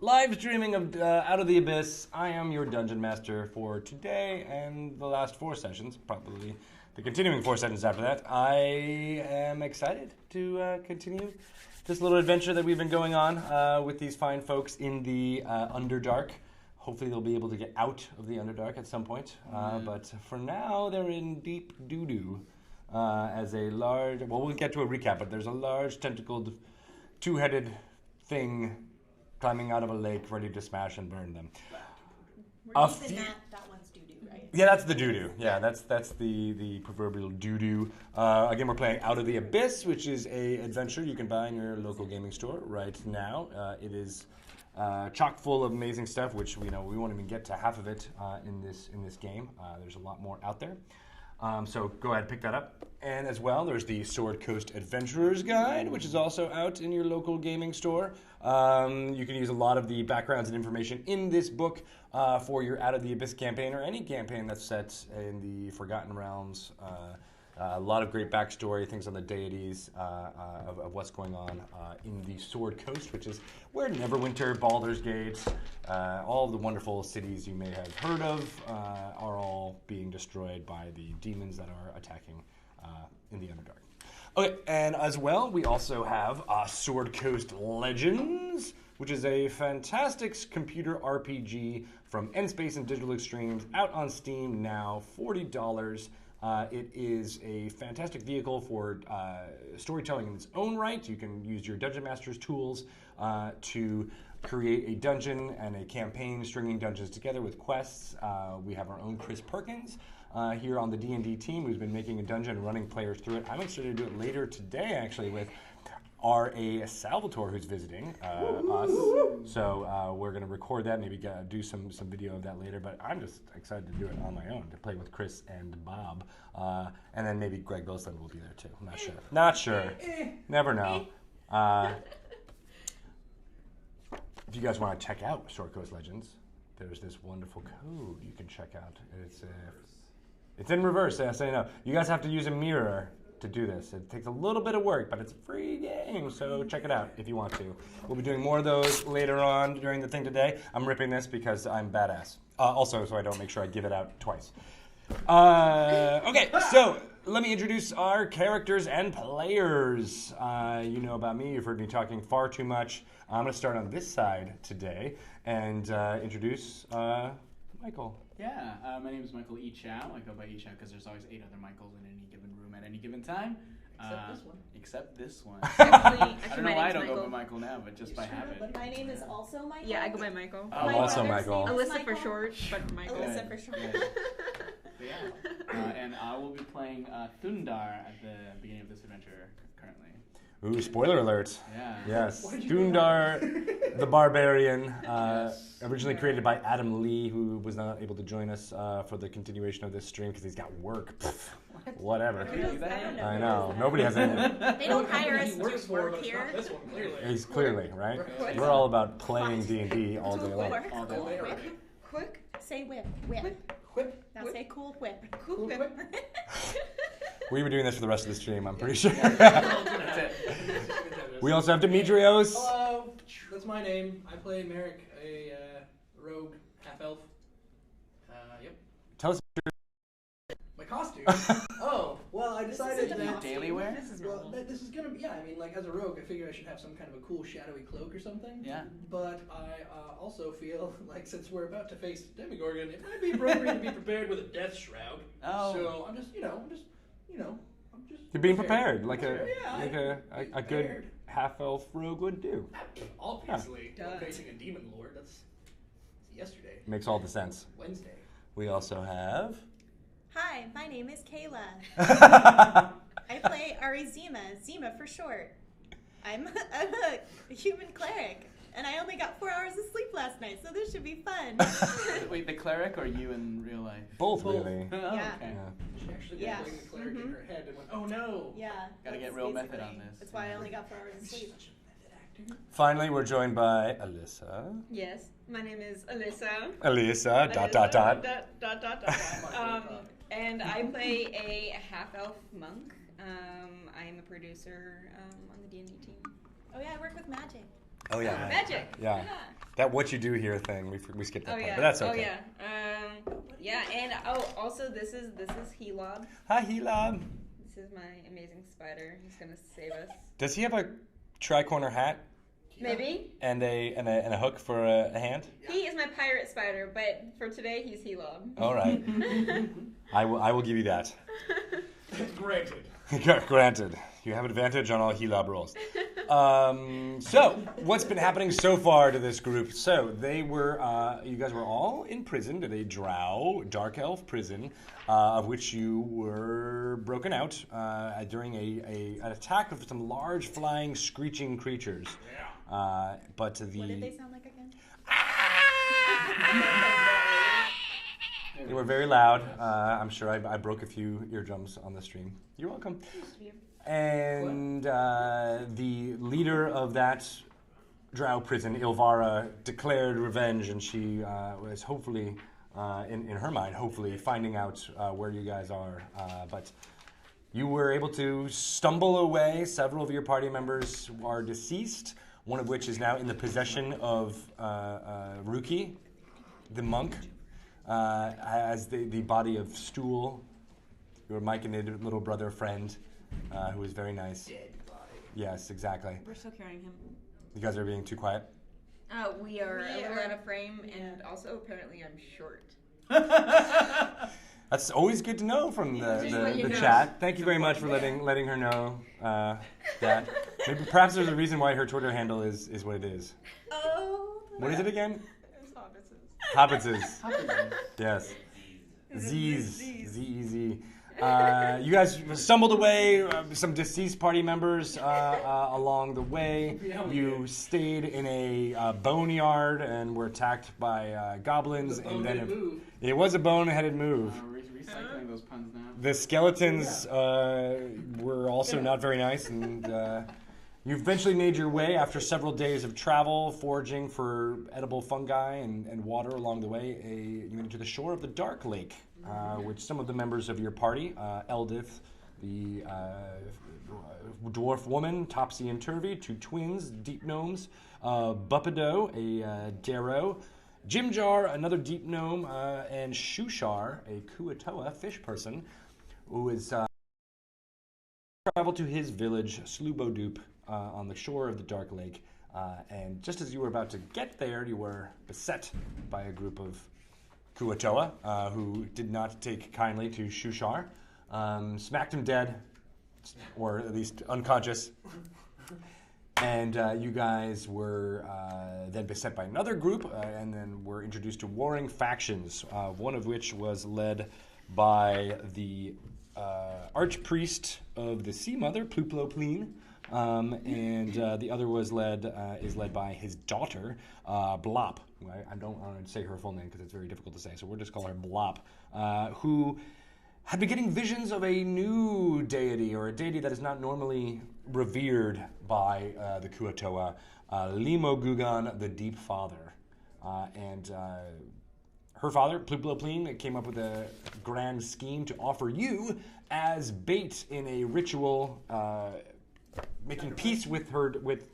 live streaming of Out of the Abyss. I am your dungeon master for today and the last 4 sessions, probably the continuing 4 sessions after that. I am excited to continue this little adventure that we've been going on with these fine folks in the Underdark. Hopefully they'll be able to get out of the Underdark at some point. But for now, they're in deep doo-doo as a large... Well, we'll get to a recap, but there's a large tentacled, 2-headed thing climbing out of a lake, ready to smash and burn them. We're using that one's doo-doo, right? Yeah, that's the doo-doo. Yeah, that's the proverbial doo-doo. Again, we're playing Out of the Abyss, which is a adventure you can buy in your local gaming store right now. It is chock full of amazing stuff, which we won't even get to half of it in this game. There's a lot more out there. So go ahead and pick that up. And as well, there's the Sword Coast Adventurer's Guide, which is also out in your local gaming store. You can use a lot of the backgrounds and information in this book for your Out of the Abyss campaign or any campaign that's set in the Forgotten Realms. A lot of great backstory, things on the deities of what's going on in the Sword Coast, which is where Neverwinter, Baldur's Gate, all of the wonderful cities you may have heard of are all being destroyed by the demons that are attacking in the Underdark. Okay, and as well, we also have Sword Coast Legends, which is a fantastic computer RPG from Enspace and Digital Extremes, out on Steam now, $40. It is a fantastic vehicle for storytelling in its own right. You can use your Dungeon Master's tools to create a dungeon and a campaign, stringing dungeons together with quests. We have our own Chris Perkins here on the D&D team, who's been making a dungeon and running players through it. I'm excited to do it later today, actually, with R.A. Salvatore, who's visiting us. So we're going to record that, maybe do some video of that later. But I'm just excited to do it on my own, to play with Chris and Bob. And then maybe Greg Gosland will be there, too. I'm not sure. Not sure. Never know. If you guys want to check out Sword Coast Legends, there's this wonderful code you can check out. It's in reverse, yes, I know. You guys have to use a mirror to do this. It takes a little bit of work, but it's a free game, so check it out if you want to. We'll be doing more of those later on during the thing today. I'm ripping this because I'm badass. Also, so I don't make sure I give it out twice. Okay, so let me introduce our characters and players. You know about me. You've heard me talking far too much. I'm going to start on this side today and introduce Michael. Yeah, my name is Micheal Yichao. I go by Yichao because there's always 8 other Michaels in any given room at any given time. Except this one. Actually, I don't know why I don't go by Michael now, but just by habit. My name is also Michael. Yeah, I go by Michael. Oh, also Michael. Elyssa for short, but Michael. Elyssa for short. And I will be playing Thoondaar at the beginning of this adventure currently. Ooh, spoiler alert. Yeah. Yes. Thoondaar, the barbarian, originally created by Adam Lee, who was not able to join us for the continuation of this stream because he's got work. Whatever. I know. Nobody has any. They don't hire us to work here. He's clearly, right? We're all about playing D&D all day long. Quick. Say whip. Whip. Now say cool whip. Cool whip. We were doing this for the rest of the stream, I'm pretty sure. That's it. We also have Demetrios. Hello, that's my name. I play Marrok, a rogue half-elf. Yep. Tell us My costume? Oh, well, I decided that... Daily wear? This is gonna be, yeah, I mean, like, as a rogue, I figure I should have some kind of a cool shadowy cloak or something. Yeah. But I also feel like since we're about to face Demogorgon, it might be appropriate to be prepared with a death shroud. Oh. So I'm just you're being prepared, like a good half-elf rogue would do. Obviously, I'm facing a demon lord. That's yesterday. Makes all the sense. Wednesday. We also have... Hi, my name is Kayla. I play Arrizima, Zima for short. I'm a human cleric, and I only got 4 hours of sleep last night, so this should be fun. Wait, the cleric or you in real life? Both, really. Oh, Yeah. okay. She actually got playing the cleric in her head and went, oh no! Yeah. Gotta get real method on this. That's why I only got 4 hours of sleep. Such a method actor. Finally, we're joined by Elyssa. Yes, my name is Elyssa. Elyssa, And I play a half-elf monk. I'm a producer on the D&D team. Oh yeah, I work with magic. Oh yeah. Magic. Yeah. That what you do here thing, we skipped that Oh part, yeah. but that's Oh okay. yeah. Yeah, and also this is Helob. Hi, Helob. This is my amazing spider. He's gonna save us. Does he have a tri-corner hat Maybe. and a hook for a hand? He is my pirate spider, but for today he's Helob. All right. I will give you that. Granted. Granted. You have advantage on all Helob rolls. So, what's been happening so far to this group? So, you guys were all imprisoned at a drow, dark elf prison, of which you were broken out during an attack of some large, flying, screeching creatures. But What did they sound like again? They were very loud. I'm sure I broke a few eardrums on the stream. You're welcome. And the leader of that drow prison, Ilvara, declared revenge, and she was hopefully, in her mind, hopefully finding out where you guys are. But you were able to stumble away. Several of your party members are deceased, one of which is now in the possession of Ruki, the monk, as the body of Stool, your myconiid little brother friend, who is very nice. Dead body. Yes, exactly. We're still carrying him. You guys are being too quiet. We are a little out of frame, and also apparently I'm short. That's always good to know from Just let you the know. chat. Thank you very much for letting her know that. Maybe perhaps there's a reason why her Twitter handle is what it is. Oh. What is it again? It's Hobbitzes. Yes. Z's. Z-E-Z. You guys stumbled away, some deceased party members along the way. You stayed in a boneyard and were attacked by goblins. And then it was a bone-headed move. Recycling those puns now. The skeletons were also not very nice, and you eventually made your way after several days of travel, foraging for edible fungi and water along the way. You made it to the shore of the Dark Lake, which some of the members of your party, Eldith, the dwarf woman, Topsy and Turvy, two twins, deep gnomes, Buppido, a Darrow, Jimjar, another deep gnome, and Shushar, a kuo-tua fish person, who is traveled to his village, Slubodup, on the shore of the Dark Lake. And just as you were about to get there, you were beset by a group of kuo-tua who did not take kindly to Shushar, smacked him dead, or at least unconscious. And you guys were then beset by another group, and then were introduced to warring factions, one of which was led by the archpriest of the Sea Mother, Pluplopleen, and the other is led by his daughter, Blop. I don't want to say her full name because it's very difficult to say, so we'll just call her Blop, who had been getting visions of a new deity, or a deity that is not normally revered by the kuo-tua, Leemogoogo, the Deep Father. And her father, Pluplopleen, came up with a grand scheme to offer you as bait in a ritual, making peace with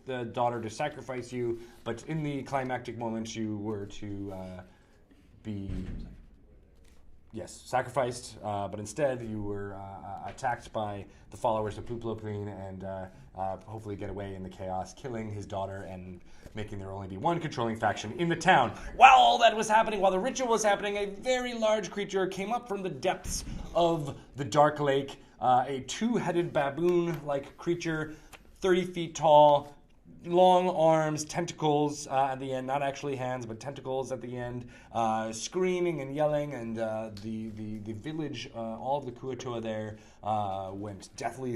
the daughter to sacrifice you, but in the climactic moment you were to be sacrificed, but instead you were attacked by the followers of Pluplopleen and hopefully get away in the chaos, killing his daughter and making there only be one controlling faction in the town. While all that was happening, while the ritual was happening, a very large creature came up from the depths of the Dark Lake, a two-headed baboon-like creature, 30 feet tall, long arms, tentacles at the end, not actually hands, but tentacles at the end, screaming and yelling, and the village, all of the kuo-tua there went deathly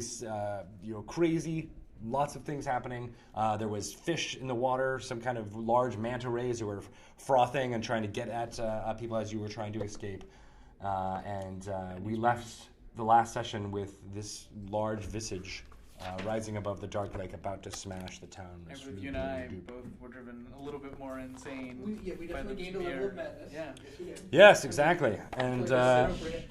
crazy. Lots of things happening. There was fish in the water, some kind of large manta rays who were frothing and trying to get at people as you were trying to escape. And we left the last session with this large visage rising above the Dark Lake, about to smash the town. And with you and I both were driven a little bit more insane. We definitely gained a level of madness. Yeah. Yes, we did. Yes, exactly. And Like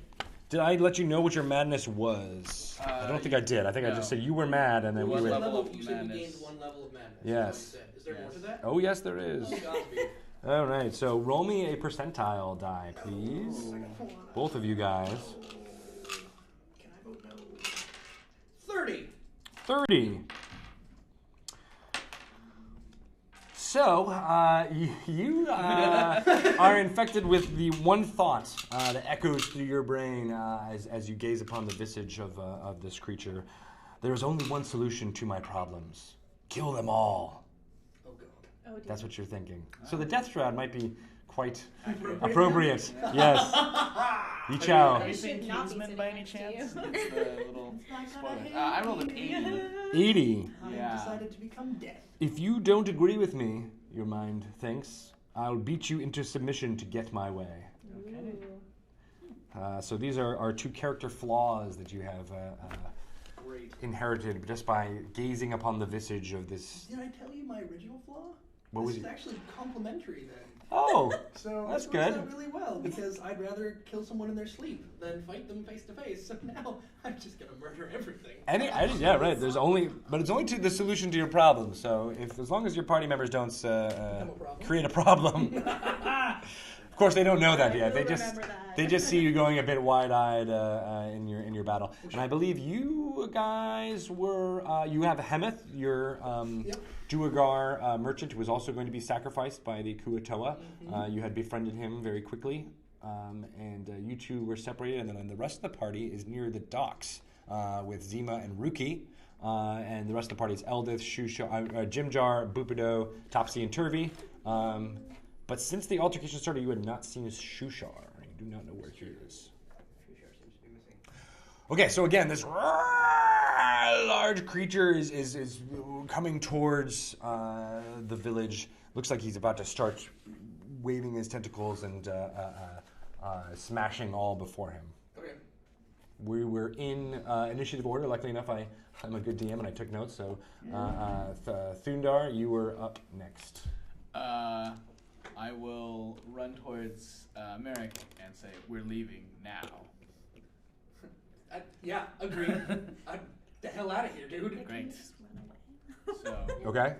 did I let you know what your madness was? I don't think I did. I think I just said you were mad, and then we What were. level of you said we madness? gained one level of madness. Yes. Is there there more to that? Oh, yes, there is. Oh, Godspeed. All right, so roll me a percentile die, please. Both of you guys. Can I vote no? 30. 30. So, you are infected with the one thought that echoes through your brain as you gaze upon the visage of this creature. There is only one solution to my problems. Kill them all. Oh, God. Oh, dear. That's what you're thinking. So the death shroud might be quite appropriate. Yes. Yichao. Have you Should seen not be Kingsman sitting by any next to chance? you. It's the little spoiler. I rolled an 80. 80. I Yeah. decided to become death. If you don't agree with me, your mind thinks, I'll beat you into submission to get my way. Okay. So these are two character flaws that you have Great. inherited just by gazing upon the visage of this. Did I tell you my original flaw? What was this it? is actually complimentary then. Oh, So That's this works good. out really well because I'd rather kill someone in their sleep than fight them face to face. So now I'm just gonna murder everything. yeah, right. There's only, but it's only to the solution to your problem. So as long as your party members don't create a problem. Of course, they don't know that yet. We'll remember that. They just see you going a bit wide-eyed in your battle. And I believe you guys were you have Hemeth, your Yep. Duergar merchant, who was also going to be sacrificed by the kuo-tua. You had befriended him very quickly, and you two were separated. And then the rest of the party is near the docks with Zima and Ruki. And the rest of the party is Eldith, Jimjar, Bupido, Topsy, and Turvy. But since the altercation started, you had not seen Shushar. You do not know where he is. Okay, so again, this large creature is coming towards the village. Looks like he's about to start waving his tentacles and smashing all before him. Okay. We were in initiative order. Luckily enough, I'm a good DM and I took notes. So, Thoondaar, you were up next. I will run towards Marrok and say, "We're leaving now." Yeah, agreed. The hell out of here, dude. Great. Just run away. So Okay.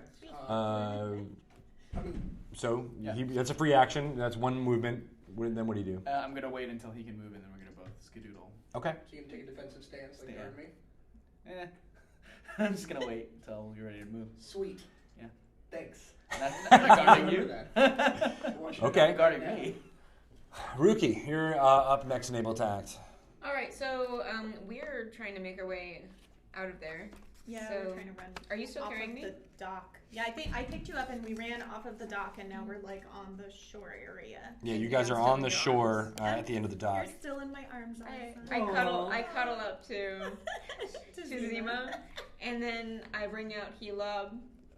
I mean, So Yeah. that's a free action. That's one movement. Then what do you do? I'm gonna wait until he can move, and then we're gonna both skedoodle. Okay. so you can take a defensive stance like Stand. guard me. I'm just gonna wait until you're ready to move. Sweet. Yeah. Thanks. I'm not guarding you. Okay. You're guarding me. Ruki, you're up next in able to act. All right, so we're trying to make our way out of there. Yeah, So, we're trying to run. Are you still off carrying of me? the dock. Yeah, I think I picked you up and we ran off of the dock and now we're like on the shore area. Yeah, you And guys I'm are still on in the your shore arms. at the end of the dock. You're still in my arms. I cuddle up to To Zima, and then I bring out Helab,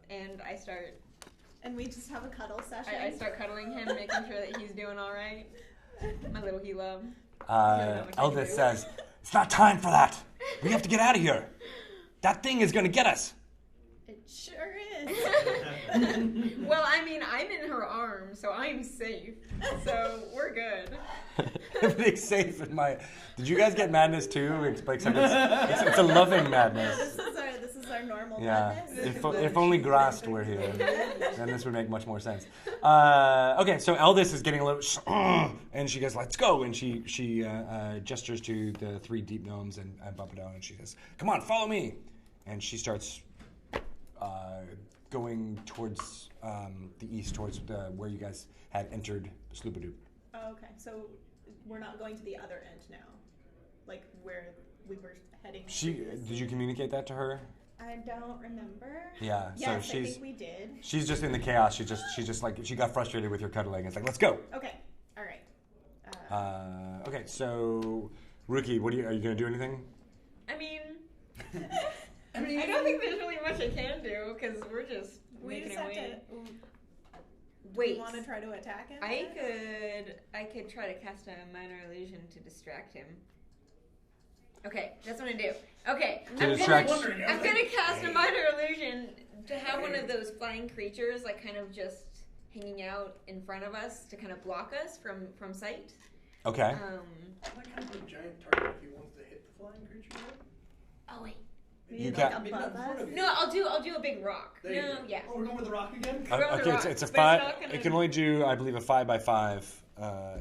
and I start And we just have a cuddle session. I start cuddling him, making sure that he's doing all right. My little Helab. Eldith says, "It's not time for that. We have to get out of here. That thing is going to get us." It sure is. Well, I mean, I'm in her arms, so I'm safe. So we're good. Everything's safe in my. Did you guys get madness too? Except it's a loving madness. This is our normal Yeah. madness. If only Grast were here, then this would make much more sense. Okay, so Eldis is getting a little, and she goes, "Let's go!" And she gestures to the three deep gnomes and Bupido, and she says, "Come on, follow me!" And she starts going towards the east, towards where you guys had entered Sloopadoop. Oh, okay, so we're not going to the other end now, like where we were heading. Did you communicate that to her? I don't remember. Yeah. Yes, so I think we did. she's just in the chaos. She's just like she got frustrated with your cuddling. It's like, let's go. Okay. All right. Okay. So, Ruki, are you gonna do anything? I mean, I mean, I don't think there's really much I can do because we're just We making just it have wait. to. Wait. You want to try to attack him? I could try to cast a minor illusion to distract him. Okay, that's what I'm gonna do. Okay, To distract- I'm gonna cast a minor illusion to have one of those flying creatures like kind of just hanging out in front of us to kind of block us from sight. Okay. I like how the giant target if he wants to hit the flying creature. Oh wait, Maybe You like got- Maybe not in above front us. of you. No, I'll do a big rock. There you No, go. yeah. Oh, we're going with the rock again? We're on the Okay, rock, it's a but 5. not gonna- It can only do, I believe, a 5x5 Are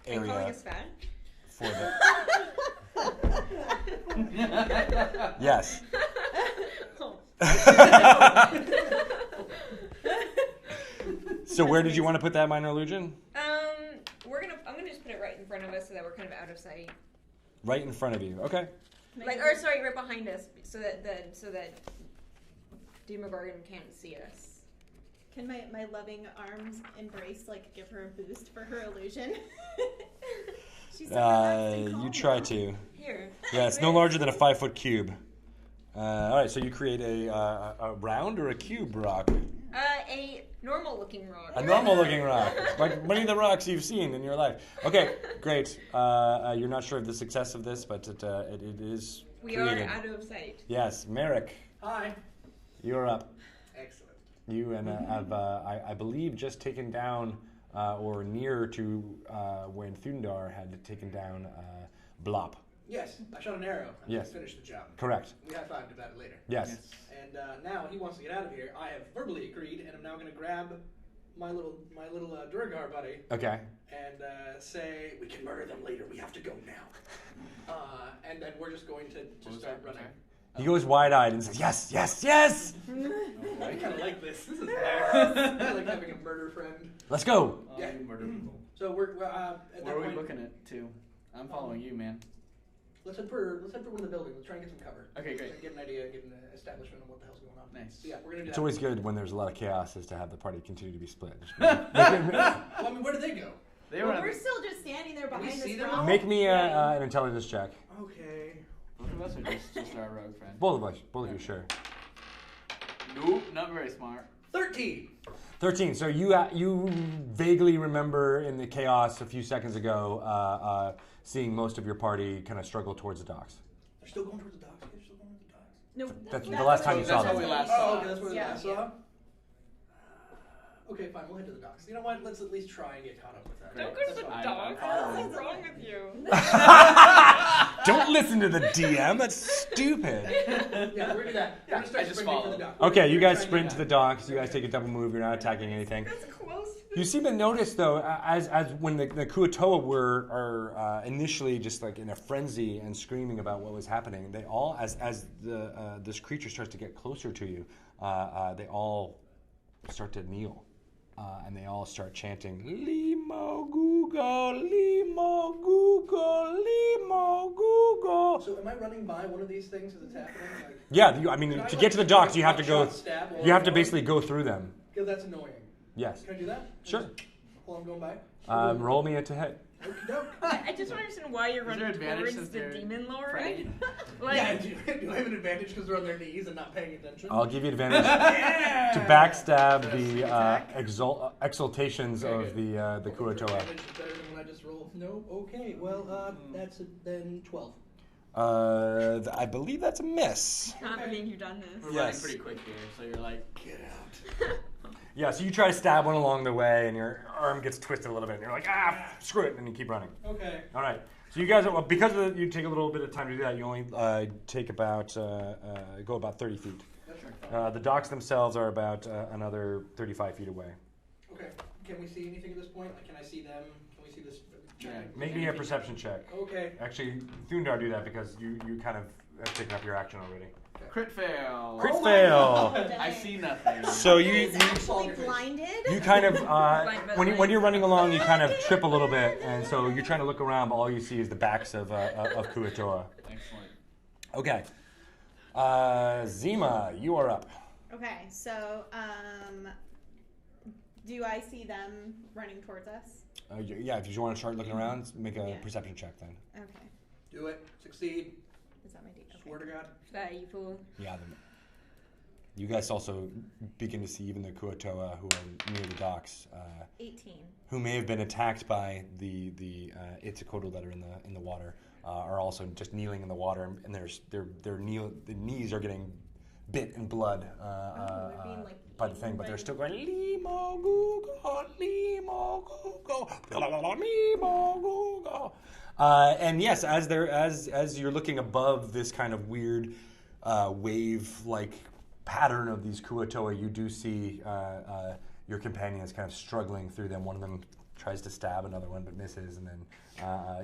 you calling area us fat? for the. Yes. So where did you want to put that minor illusion? I'm gonna just put it right in front of us so that we're kind of out of sight. Right in front of you. Okay. Right behind us, so that Demogorgon can't see us. Can my loving arms embrace, like, give her a boost for her illusion? She's so relaxed and calm You try now. to. Here. Yeah, it's no larger than a 5-foot cube. All right, so you create a round or a cube rock? A normal-looking rock. A normal-looking rock, like many of the rocks you've seen in your life. Okay, great. You're not sure of the success of this, but it is We created. are out of sight. Yes, Marrok, Hi. you're up. Excellent. You and have, I believe, just taken down or near to when Thoondaar had taken down Blop. Yes, I shot an arrow. I Yes. finished the job. Correct. We high-fived about it later. Yes. And now he wants to get out of here. I have verbally agreed, and I'm now going to grab my little Durgar buddy Okay. and say, we can murder them later. We have to go now. And then we're just going to start running. He goes wide-eyed and says, "Yes, yes, yes! I kind of like this. This is nice. I like having a murder friend. Let's go!" Yeah. You murder people. So we're at Where that are we point. looking at to? I'm following you, man. Let's head for one of the buildings. Let's try and get some cover. Okay, great. Get an idea, get an establishment on what the hell's going on. Nice. So yeah, we're gonna do It's that. always good when there's a lot of chaos is to have the party continue to be split. Well, I mean, where did they go? They Well, were. we're still just standing there behind see this them rock. all? Make me an intelligence check. Okay. Both of us, or just our rogue friend? Both of you, sure. Nope, not very smart. 13. 13. So you vaguely remember in the chaos a few seconds ago seeing most of your party kind of struggle towards the docks. They're still going towards the docks. They're still going towards the docks. No, That's that the last was- time you saw That's them. how we last Oh, saw okay, that's where we Yeah. last saw. Okay, fine. We'll head to the docks. You know what? Let's at least try and get caught up with that. Don't go to the That's fine. dog. I'm What's wrong with you? Don't listen to the DM. That's stupid. Yeah, we're gonna do that. We're gonna start I just sprinting for follow. the dock. Okay, you We're guys trying sprint get to the docks. You guys take a double move. You're not attacking anything. That's close. You seem to notice, though, as when the kuo-tua are initially just like in a frenzy and screaming about what was happening, they all, as this creature starts to get closer to you, they all start to kneel, and they all start chanting Leemogoogo, Leemogoogo, Leemogoogo. So am I running by one of these things as it's happening? Like, Yeah, I mean, to get to the docks, you have to go. buckshot stab while You have I'm to going? basically go through them. Because that's annoying. Yes. Can I do that? Sure. While I'm going by? Roll me a to hit. Okey-doke. I just want to understand why you're Is there running advantage towards since the they're demon lord. friendly? Like, Yeah, do I have an advantage because they're on their knees and not paying attention? I'll give you advantage Yeah! to backstab the exultations Okay, of good. the Hopefully kuo-tua. advantage is better than when I just roll. No, okay. Well, that's then 12. I believe that's a miss. I can't believe you've done this. We're Yes. running pretty quick here, so you're like, Get out. Yeah, so you try to stab one along the way, and your arm gets twisted a little bit, and you're like, screw it, and you keep running. Okay. All right. So you guys, because you take a little bit of time to do that, you only take about go about 30 feet. That's right. The docks themselves are about another 35 feet away. Okay. Can we see anything at this point? Like, can I see them? Can we see this? Yeah. Make me a perception check. Okay. Actually, Thoondaar do that because you kind of have taken up your action already. crit fail. Crit Oh my fail. God. I see nothing. So He's you actually blinded. you kind of when you're running along, you kind of Oh, trip a little bit, and so you're trying to look around, but all you see is the backs of kuo-tua. Excellent. Okay, Zima, you are up. Okay, so do I see them running towards us? Yeah, if you want to start looking around, make a Yeah. perception check then. Okay, Do it. Succeed. is that my D? Swear to God. You fool. Yeah. You guys also begin to see even the kuo-tua who are near the docks, 18. who may have been attacked by the Itzikoto that are in the water, are also just kneeling in the water, and the knees are getting bit in blood they're being, like, by the thing, eaten but by they're the- still going Leemogoogo, Leemogoogo, Leemogoogo. And yes, as you're looking above this kind of weird wave-like pattern of these kuo-tua, you do see your companions kind of struggling through them. One of them tries to stab another one but misses, and then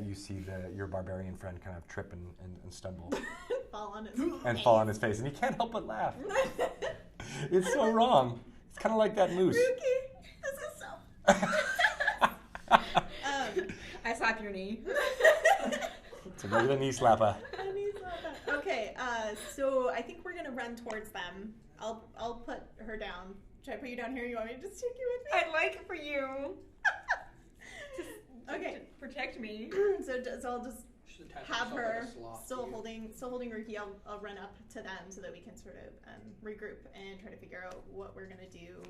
you see your barbarian friend kind of trip and stumble. Fall on his face. And he can't help but laugh. It's so wrong. It's kind of like that moose. Ruki, this is so... I slap your knee. It's a regular knee slapper. Okay, so I think we're gonna run towards them. I'll put her down. Should I put you down here? You want me to just take you with me? I'd like it for you. Okay. Protect me. So I'll just have her still holding Ruki. I'll run up to them so that we can sort of regroup and try to figure out what we're gonna do.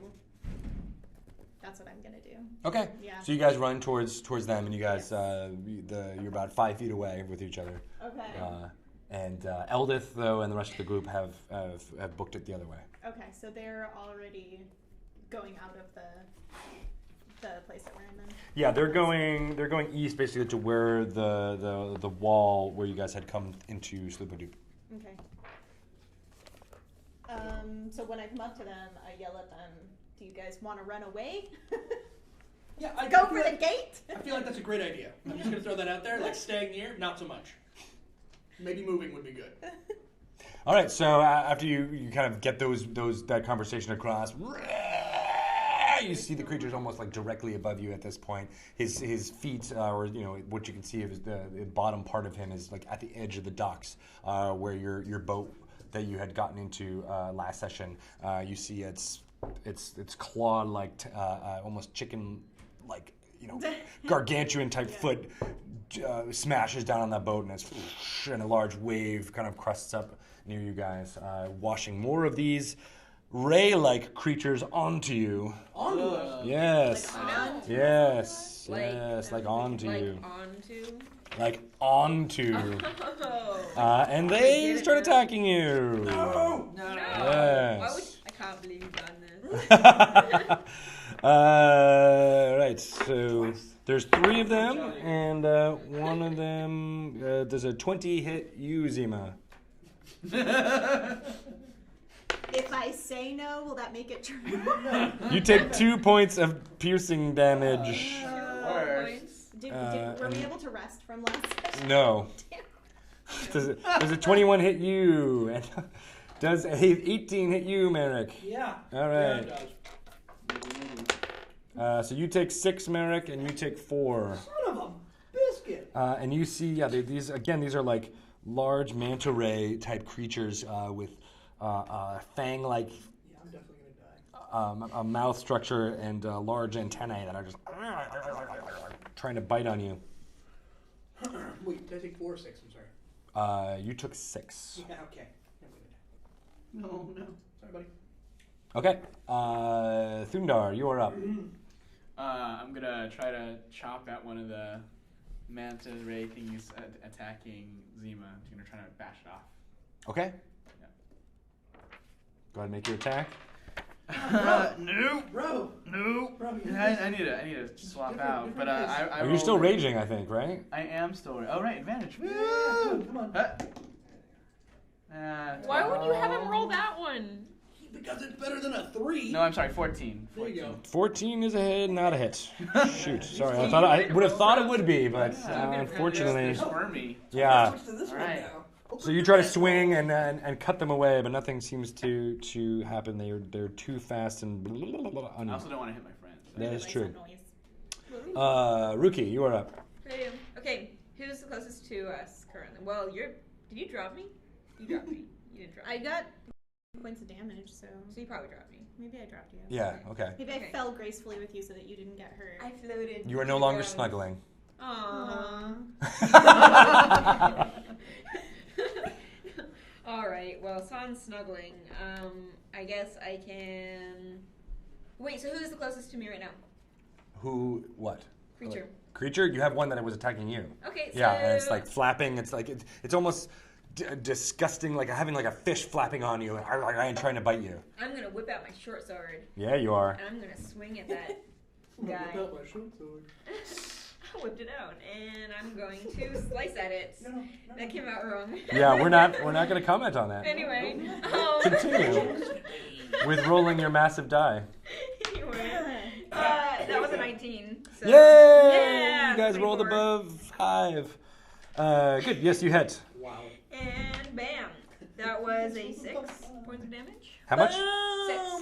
That's what I'm gonna do. Okay. Yeah. So you guys run towards them, and you guys you're about 5 feet away with each other. Okay. And Eldith, though, and the rest of the group have booked it the other way. Okay, so they're already going out of the place that we're in then. Yeah, they're going east, basically to where the wall where you guys had come into Sloopadoop. Okay. So when I come up to them, I yell at them, "Do you guys want to run away?" Yeah, Go for the gate. I feel like that's a great idea. I'm just gonna throw that out there. Like staying near, not so much. Maybe moving would be good. All right, so after you kind of get that conversation across, you see the creature's almost like directly above you at this point. His feet, or what you can see of the bottom part of him, is like at the edge of the docks where your boat that you had gotten into last session. You see its claw-like, almost chicken-like, gargantuan type foot smashes down on that boat, and a large wave kind of crusts up near you guys, washing more of these ray-like creatures onto you. Onto us? Yes. Like on? Yes. Like, yes, like onto you. Onto? Like onto. Oh. And they start attacking you. No! No. Yes. I can't believe you've done this. Right, so there's 3 of them, and one of them does a 20 hit you, Zima. If I say no, will that make it true? You take 2 points of piercing damage. Were we able to rest from last session? No. Does a 21 hit you? And does a 18 hit you, Marrok? Yeah. All right. Yeah, it So you take 6, Marrok, and you take 4. does. Son of a biscuit. And you see, these are like large manta ray type creatures with fang-like Yeah, I'm definitely gonna die. a mouth structure and large antennae that are just trying to bite on you. Wait, did I take 4 or 6? I'm sorry. You took 6. Yeah, okay. No. Sorry, buddy. Okay. Thoondaar, you are up. I'm gonna try to chop at one of the manta ray thingies attacking Zima. I'm gonna try to bash it off. Okay. Yeah. Go ahead and make your attack. No. Bro. No. Bro, I need to swap out. But I You're still rolled- raging, I think, right? I am still. Oh right, advantage. Yeah, Woo! come on. Why would you have him roll that one? Because it's better than a 3. No, I'm sorry, 14. There you go. 14 is a hit, not a hit. Shoot, sorry. I would have thought it would be, but unfortunately, Squirmy. yeah. Switch to this one Alright. now. So you try to swing and cut them away, but nothing seems to happen. They're too fast and. I also don't want to hit my friends. That is Like true. some noise. Ruki, you are up. Okay, who's the closest to us currently? Well, did you drop me? You dropped me. You didn't drop me. I got points of damage, so So you probably dropped me. maybe I dropped you. Yeah. Okay. Maybe Okay. I fell gracefully with you so that you didn't get hurt. I floated. You are no longer snuggling. Aww. Alright, well, sans snuggling. I guess I can. Wait, so who's the closest to me right now? Who? What? Creature. Creature? You have one that was attacking you. Okay, so. Yeah, and it's like flapping. It's like it's almost disgusting, like having like a fish flapping on you and trying to bite you. I'm gonna whip out my short sword Yeah, you are. and I'm gonna swing at that I'm gonna guy. whip out my short sword. whipped it out, and I'm going to slice at it. No. That came out wrong. Yeah, we're not going to comment on that. Anyway, Continue with rolling your massive die. anyway, that was a 19. So. Yay! Yeah, You guys rolled 24. above 5. Good. Yes, you hit. Wow. And bam, that was a 6 points of damage. How much?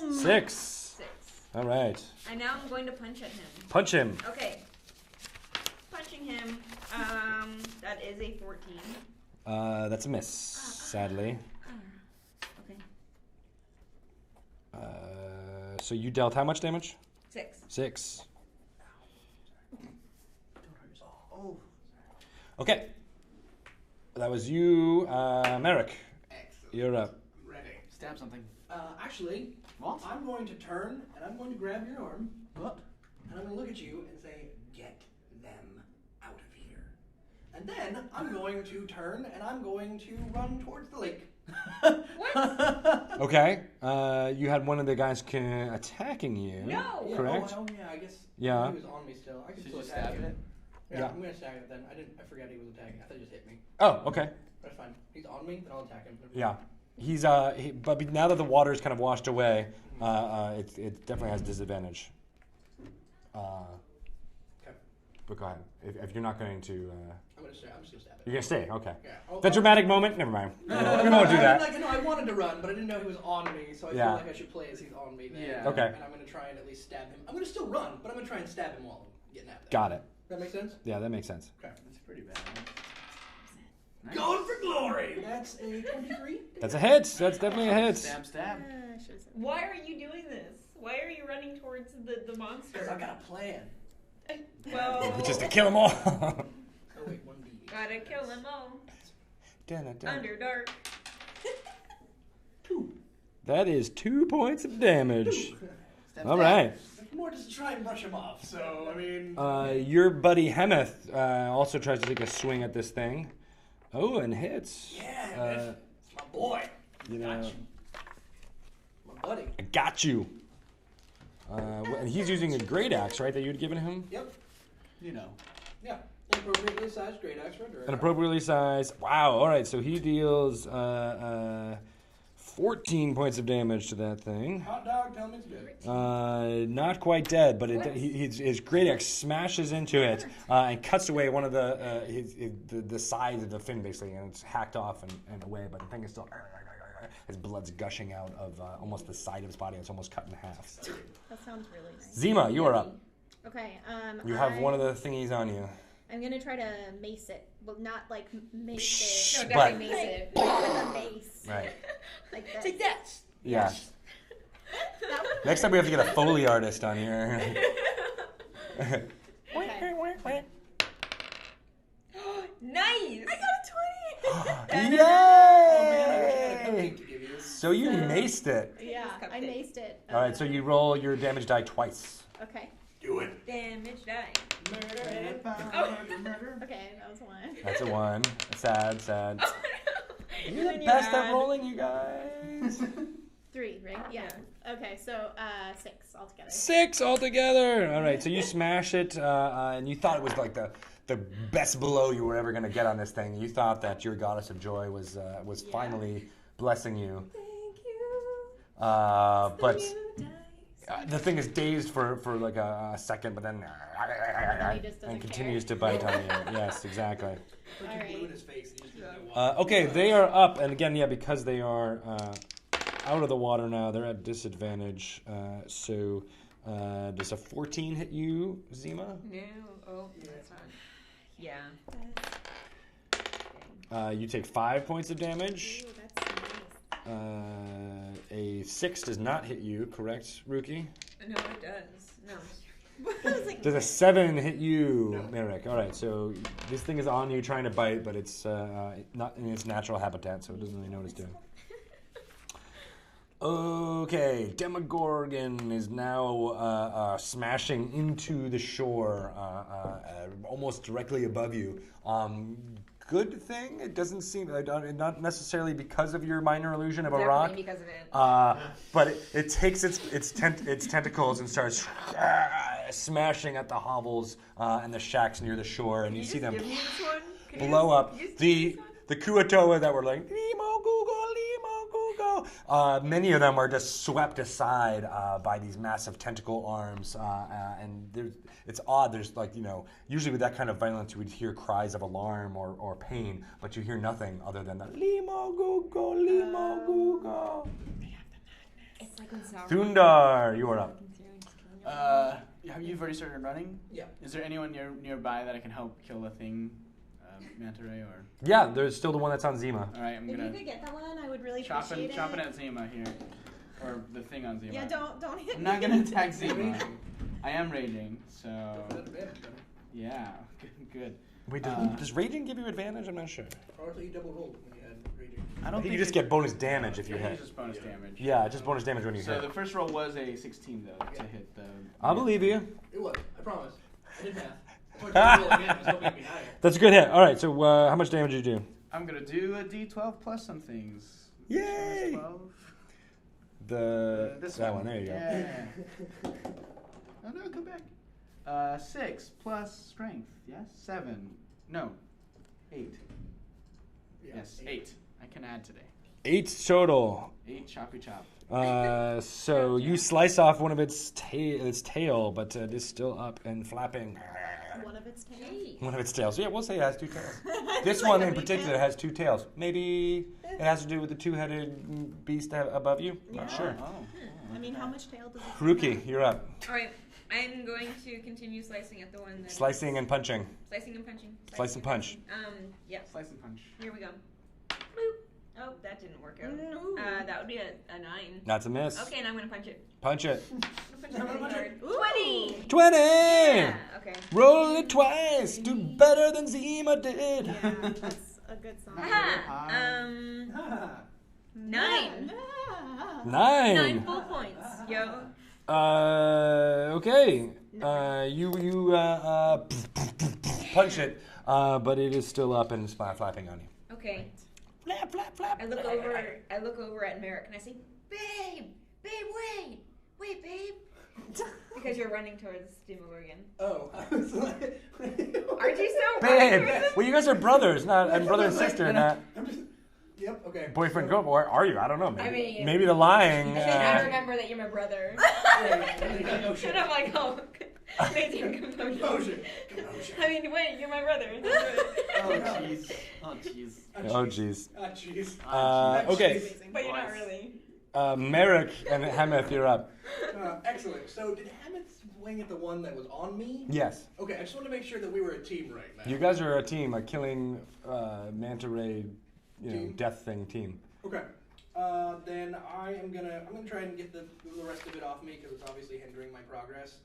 6. 6. 6. All right. And now I'm going to punch at him. Punch him. Okay. Punching him. That is a 14. That's a miss, sadly. Okay. So you dealt how much damage? 6. 6. Don't hurt yourself. Oh. Okay. That was you, Marrok. Excellent. You're up. Ready. Stab something. Actually, What? I'm going to turn and I'm going to grab your arm What? and I'm going to look at you and say, "Get them out of here." And then I'm going to turn and I'm going to run towards the lake. What? Okay. You had one of the guys attacking you. No. Yeah, Correct. Oh, yeah, I guess. Yeah. He was on me still. I could Should still you attack stab him. it? Yeah, Yeah. I'm gonna stab it then. I forgot he was attacking. I thought he just hit me. Oh, okay. That's fine. He's on me, then I'll attack him. Yeah. He's but now that the water's kind of washed away, it definitely has disadvantage. Okay. But go ahead. If you're not going to, I'm just gonna stab it. you're gonna stay. Okay. Yeah. Oh, The dramatic moment. Never mind. We won't do that. I wanted to run, but I didn't know he was on me, so I Yeah. feel like I should play as he's on me then. Yeah. Okay. And I'm gonna try and at least stab him. I'm gonna still run, but I'm gonna try and stab him while I'm getting at him. Got it. That make sense? Yeah, that makes sense. Okay. That's pretty bad. Nice. Going for glory! That's a 23. That's a hit. That's definitely a hit. Stab, stab. Why are you doing this? Why are you running towards the monster? Because I got a plan. Well, Which is to kill them all. Oh wait, 1d. gotta kill them all. Dun-dun-dun. Underdark. 2. That is 2 points of damage. Stab, All stab. right. More just to try and brush him off. So, I mean. Your buddy Hemeth also tries to take a swing at this thing. Oh, and hits. Yeah, it's my boy. You know, Got you. My buddy. I got you. And he's using a great axe, right? That you had given him. Yep. You know. Yeah. Appropriately sized great axe for a direct. An appropriately sized. Wow. All right. So he deals 14 points of damage to that thing. Hot dog, tell me it's good. Not quite dead, but What? his great axe smashes into it and cuts away one of the sides of the fin, basically, and it's hacked off and away. But the thing is still. His blood's gushing out of almost the side of his body. It's almost cut in half. That sounds really nice. Zima, you are up. Okay. You have one of the thingies on you. I'm gonna try to mace it. Well, not like mace Shh, it. No, but- definitely mace it. With a mace. Right. Like this. Take that. Yeah. That would- Next time we have to get a Foley artist on here. Okay. Nice. I got a 20. Oh man, I wish I had a Yay! cupcake to give you. So you maced it. Yeah, Cupcake. I maced it. All right, so you roll your damage die twice. Okay. Do it. Damage die. Murder. Murder. Okay, that was one. That's a 1. Sad, sad. Oh, no. You're the And then best add- at rolling, you guys. 3, right? Yeah. Okay, so 6 altogether. 6 altogether. All right, so you smash it, and you thought it was like the best blow you were ever going to get on this thing. You thought that your goddess of joy was finally blessing you. Thank you. But You died. the thing is dazed for like a second, but then he just doesn't and continues to bite on you. Yes, exactly. Put All your right. blue in his face and you just didn't know why. Okay, they are up, and again, yeah, because they are out of the water now, they're at disadvantage. So does a 14 hit you, Zima? No. Oh, that's not. Yeah. You take 5 points of damage. Ooh, that's nice. A 6 does not hit you, correct, Ruki? No, it does. No. I was like, Does a 7 hit you, Marrok? All right, so this thing is on you trying to bite, but it's not in its natural habitat, so it doesn't really know what it's doing. Okay, Demogorgon is now smashing into the shore, almost directly above you, good thing. It doesn't seem, not necessarily because of your minor illusion of a rock. Definitely because of it. But it takes its tentacles and starts smashing at the hovels and the shacks near the shore, and you see them blow up. The kuo-tua that were like, Leemogoogo, Leemogoogo. Many of them are just swept aside by these massive tentacle arms, and it's odd. There's usually with that kind of violence you would hear cries of alarm or pain, but you hear nothing other than the Leemogoogo, Leemogoogo. It's like in Thoondaar, you are up. You've already started running? Yeah. Is there anyone nearby that I can help kill the thing, manta ray, or? Yeah, there's still the one that's on Zima. All right, I'm If gonna you could get that one, I would really chopping appreciate it. at Zima here, or the thing on Zima. Yeah, don't hit I'm me. not gonna attack Zima. I am raging, so Advantage, yeah, good. Wait, does raging give you advantage? I'm not sure. or you double rolled when you had raging. I I don't think you just get bonus damage if you it's hit. just bonus damage. Yeah, just bonus damage when you So hit. the first roll was a 16 though to hit the. I believe you. It was. I promise. I did math. I tried to roll again. I was hoping it'd be higher. That's a good hit. All right, so how much damage did you do? I'm gonna do a D12 plus some things. Yay! 12. That one. There you go. Yeah. Oh no, come back. 6 plus strength. Yes. 7. No. 8. Yeah, Yes. 8. I can add today. 8 total. 8 choppy chop. So you slice off one of its tail, but it is still up and flapping. One of its tails. One of its tails. Yeah, we'll say it has 2 tails. This Like one in nobody particular can. has 2 tails. Maybe it has to do with the 2-headed beast above you. Not Yeah. sure. Oh. I mean, how much tail does it Ruki, you're up. All right, I'm going to continue slicing at the one that Slicing and punching. slicing and punching. Slice and punch. Yeah. Slice and punch. Here we go. Boop. Oh, that didn't work out. No. That would be a 9. That's a miss. Okay, and I'm gonna punch it. Punch it. I'm gonna punch it really hard. Ooh. 20. 20! Yeah. Okay. Roll it twice. Do better than Zima did. Yeah, that's a good song. Aha. 9. Ah. 9. 9 full points. Yo. Okay. You punch it, but it is still up and flapping on you. Okay. Flap, flap, flap. I look over at Marrok and I say, "Babe, wait, babe," because you're running towards Demetrios again. Oh, I was like, Aren't you so Babe! Well, you guys are brothers, and brother and sister, not I'm just. Yep. Okay. boyfriend, girlfriend. Or are you? I don't know. Maybe, I mean- maybe the lying. And then I remember that you're my brother. Commotion. And I'm like, oh, amazing composure. Commotion. I mean, wait, you're my brother. Oh jeez. Oh jeez. Oh, jeez. Ah, jeez. Okay. Amazing. But you're not really. Merrick and Hemeth, you're up. Excellent. So did Hammett swing at the one that was on me? Yes. Okay, I just want to make sure that we were a team right now. You guys are a team, a killing manta ray, Team? death thing team. Okay. Then I'm gonna try and get the rest of it off me because it's obviously hindering my progress.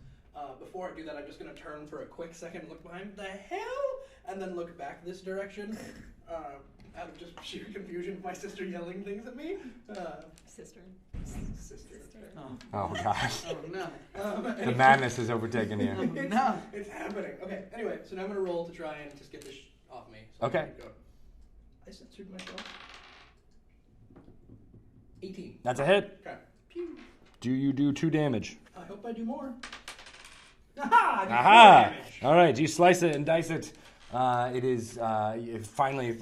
Before I do that, I'm just gonna turn for a quick second, look behind the hell, and then look back this direction. Out of just sheer confusion of my sister yelling things at me. Sister. Sister. Oh. Oh gosh. Oh no. The madness is overtaking you. No. It's happening. Okay. Anyway, so now I'm gonna roll to try and just get this off me. So Okay. I censored myself. 18. That's a hit. Okay. Pew. Do you do 2 damage? I hope I do more. Aha! I did 4 Aha! damage. All right, you slice it and dice it. It finally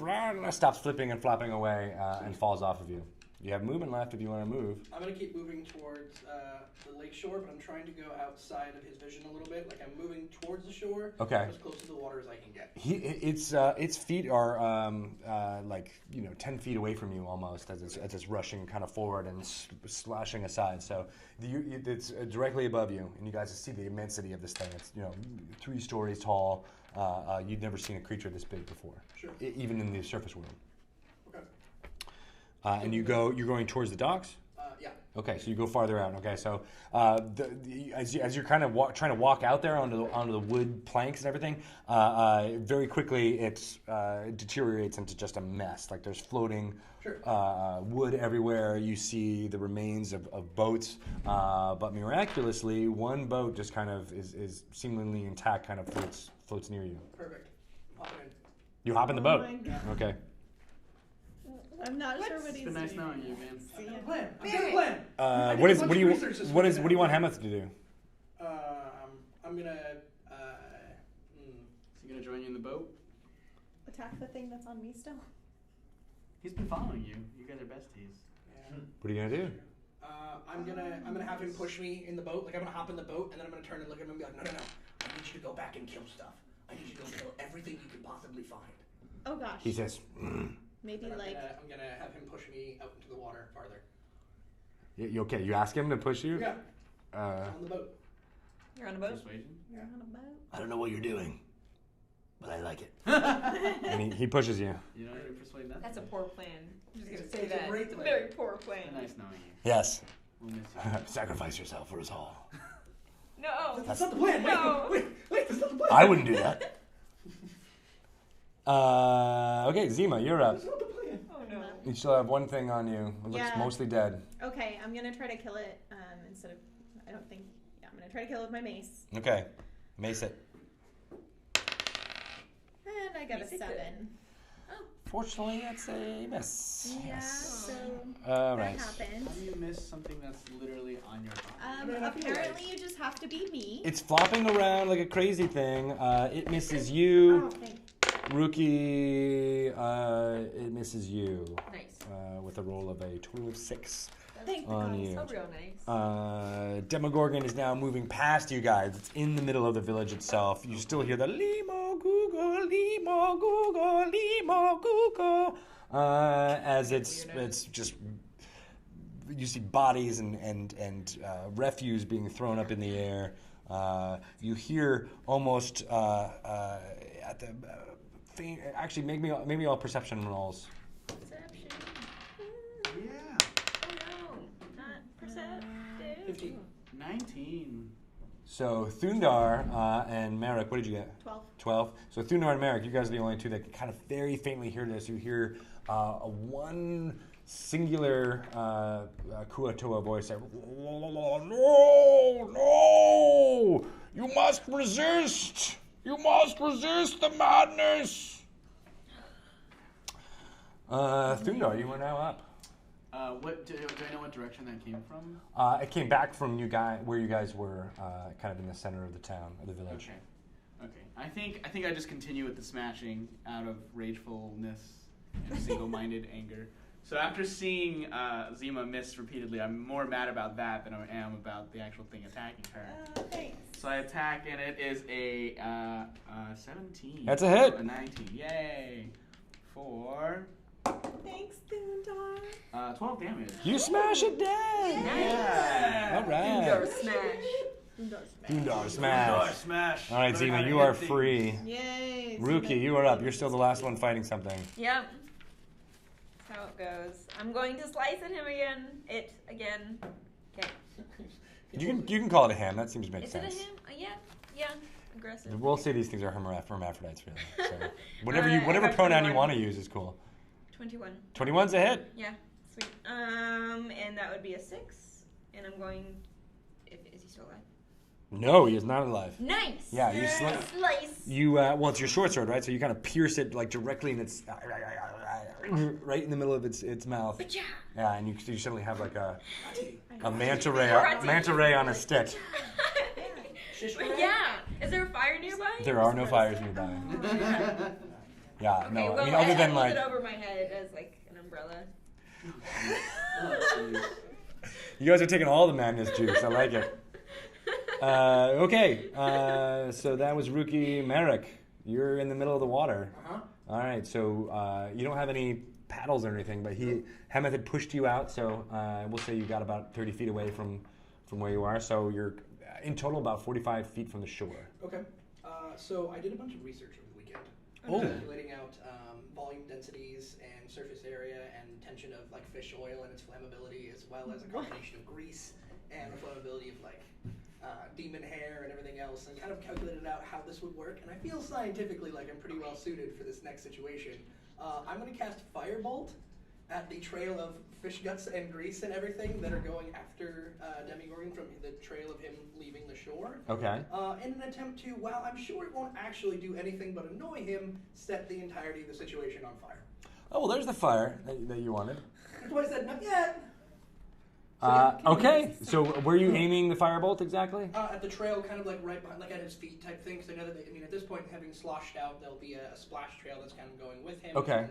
stops flipping and flopping away and falls off of you. You have movement left if you want to move. I'm gonna keep moving towards the lake shore, but I'm trying to go outside of his vision a little bit. Like I'm moving towards the shore, Okay. as close to the water as I can get. Its feet are 10 feet away from you almost as it's rushing kind of forward and slashing aside. So it's directly above you, and you guys see the immensity of this thing. It's 3 stories tall. You'd never seen a creature this big before, Sure. even in the surface world. Okay. And you're going towards the docks. Yeah. Okay, so you go farther out. Okay, so as you're kind of trying to walk out there onto the wood planks and everything, very quickly it deteriorates into just a mess. Like there's floating wood everywhere. You see the remains of boats, but miraculously, one boat just kind of is seemingly intact, kind of floats near you. Perfect. Pop it in. You hop in the boat. my God. Okay. I'm not sure what It's he's been nice doing. knowing you, man. I've got a plan. I've got a plan. What did is a what bunch do you of research this what is weekend. what do you want Hemeth to do? I'm gonna. Is he gonna join you in the boat? Attack the thing that's on me still. He's been following you. You guys are besties. Yeah. What are you gonna do? I'm gonna have him push me in the boat. Like I'm gonna hop in the boat, and then I'm gonna turn and look at him and be like, no. I need you to go back and kill stuff. I need you to go kill everything you can possibly find. Oh gosh. He says, Maybe Then like. I'm gonna have him push me out into the water farther. you okay? You ask him to push you? Yeah. Uh, On the boat. You're on a boat? Persuasion? You're on a boat. I don't know what you're doing, but I like it. And he pushes you. You don't need to persuade nothing. That's a poor plan. I'm just It's gonna say a that. great It's a plan. very poor plan. It's been nice knowing you. Yes. We'll miss you. Sacrifice yourself for us all. No. That's not the plan. No. Wait, that's not the plan. I wouldn't do that. Okay, Zima, you're up. That's not the plan. Oh no. You still have one thing on you. It looks Yeah. mostly dead. Okay, I'm gonna try to kill it instead of. I don't think. Yeah, I'm gonna try to kill it with my mace. Okay. Mace it. And I got Mace a it 7. Fortunately, that's a miss. Yeah, Yes. so All that right. happened. How do you miss something that's literally on your body? Apparently you just have to be me. It's flopping around like a crazy thing. It misses Oh, you. thank Ruki, it misses you. Nice. With a roll of a total of 6 Thank on God. you. So real nice. Demogorgon is now moving past you guys. It's in the middle of the village itself. You still hear the Leemogoogo, Leemogoogo, Leemogoogo, as it's just you see bodies and refuse being thrown up in the air. You hear almost at the faint. Actually, make me all perception rolls. Perception. Yeah. Oh no. Not perceptive. 15. 19. So Thoondaar and Marrok, what did you get? 12. 12. So Thoondaar and Marrok, you guys are the only two that can kind of very faintly hear this. You hear a one singular kuo-tua voice say, "No, no! You must resist! You must resist the madness!" Thoondaar, you are now up. What do I know what direction that came from? It came back from you guys, where you guys were, kind of in the center of the town, of the village. Okay. I think I just continue with the smashing out of ragefulness and single-minded anger. So after seeing Zima miss repeatedly, I'm more mad about that than I am about the actual thing attacking her. Thanks. So I attack, and it is a 17. That's a hit. A 19. Yay! For Thanks, Thoondaar. 12 damage. You smash it dead! Yeah. All right. Thoondaar smash. Thoondaar smash. Smash. All right, Learn Zima, how to you hit are things. free. Yay. Ruki, you are up. You're still the last one fighting something. Yep. That's how it goes. I'm going to slice at him again. It again. Okay. You can call it a ham. That seems to make Is sense. it a him? Yeah. Aggressive. We'll say these things are hermaphrodites, really. So whatever I got pronoun you 21. want to use is cool. 21. 21's a hit. Yeah. Sweet. And that would be a 6. And I'm going. Is he still alive? No, he is not alive. Nice. Yeah, you Slice. You well, it's your short sword, right? So you kind of pierce it like directly in its right in the middle of its mouth. Ba-cha. Yeah, and you suddenly have like a manta ray on a stick. Yeah. Is there a fire nearby? There are no fires nearby. Yeah, Okay, no. well, I mean, other than hold like it over my head as like an umbrella. you guys are taking all the madness juice. I like it. Okay, so that was Ruki Marrok. You're in the middle of the water. All right, so you don't have any paddles or anything, but Hemeth had pushed you out, so we'll say you got about 30 feet away from where you are. So you're in total about 45 feet from the shore. Okay. So I did a bunch of research over the weekend. Oh. Calculating out volume densities and surface area and tension of like fish oil and its flammability, as well as a combination of grease and the flammability of like demon hair and everything else, and kind of calculated out how this would work. And I feel scientifically like I'm pretty well suited for this next situation. I'm going to cast Firebolt at the trail of fish guts and grease and everything that are going after Demogorgon from the trail of him leaving the shore. Okay. In an attempt to, while I'm sure it won't actually do anything but annoy him, set the entirety of the situation on fire. Oh, well, there's the fire that you wanted. That's why I said, not yet. Okay, so where are you aiming the firebolt exactly? At the trail, kind of like right behind, like at his feet type thing. Because I know that, at this point, having sloshed out, there'll be a splash trail that's kind of going with him. Okay.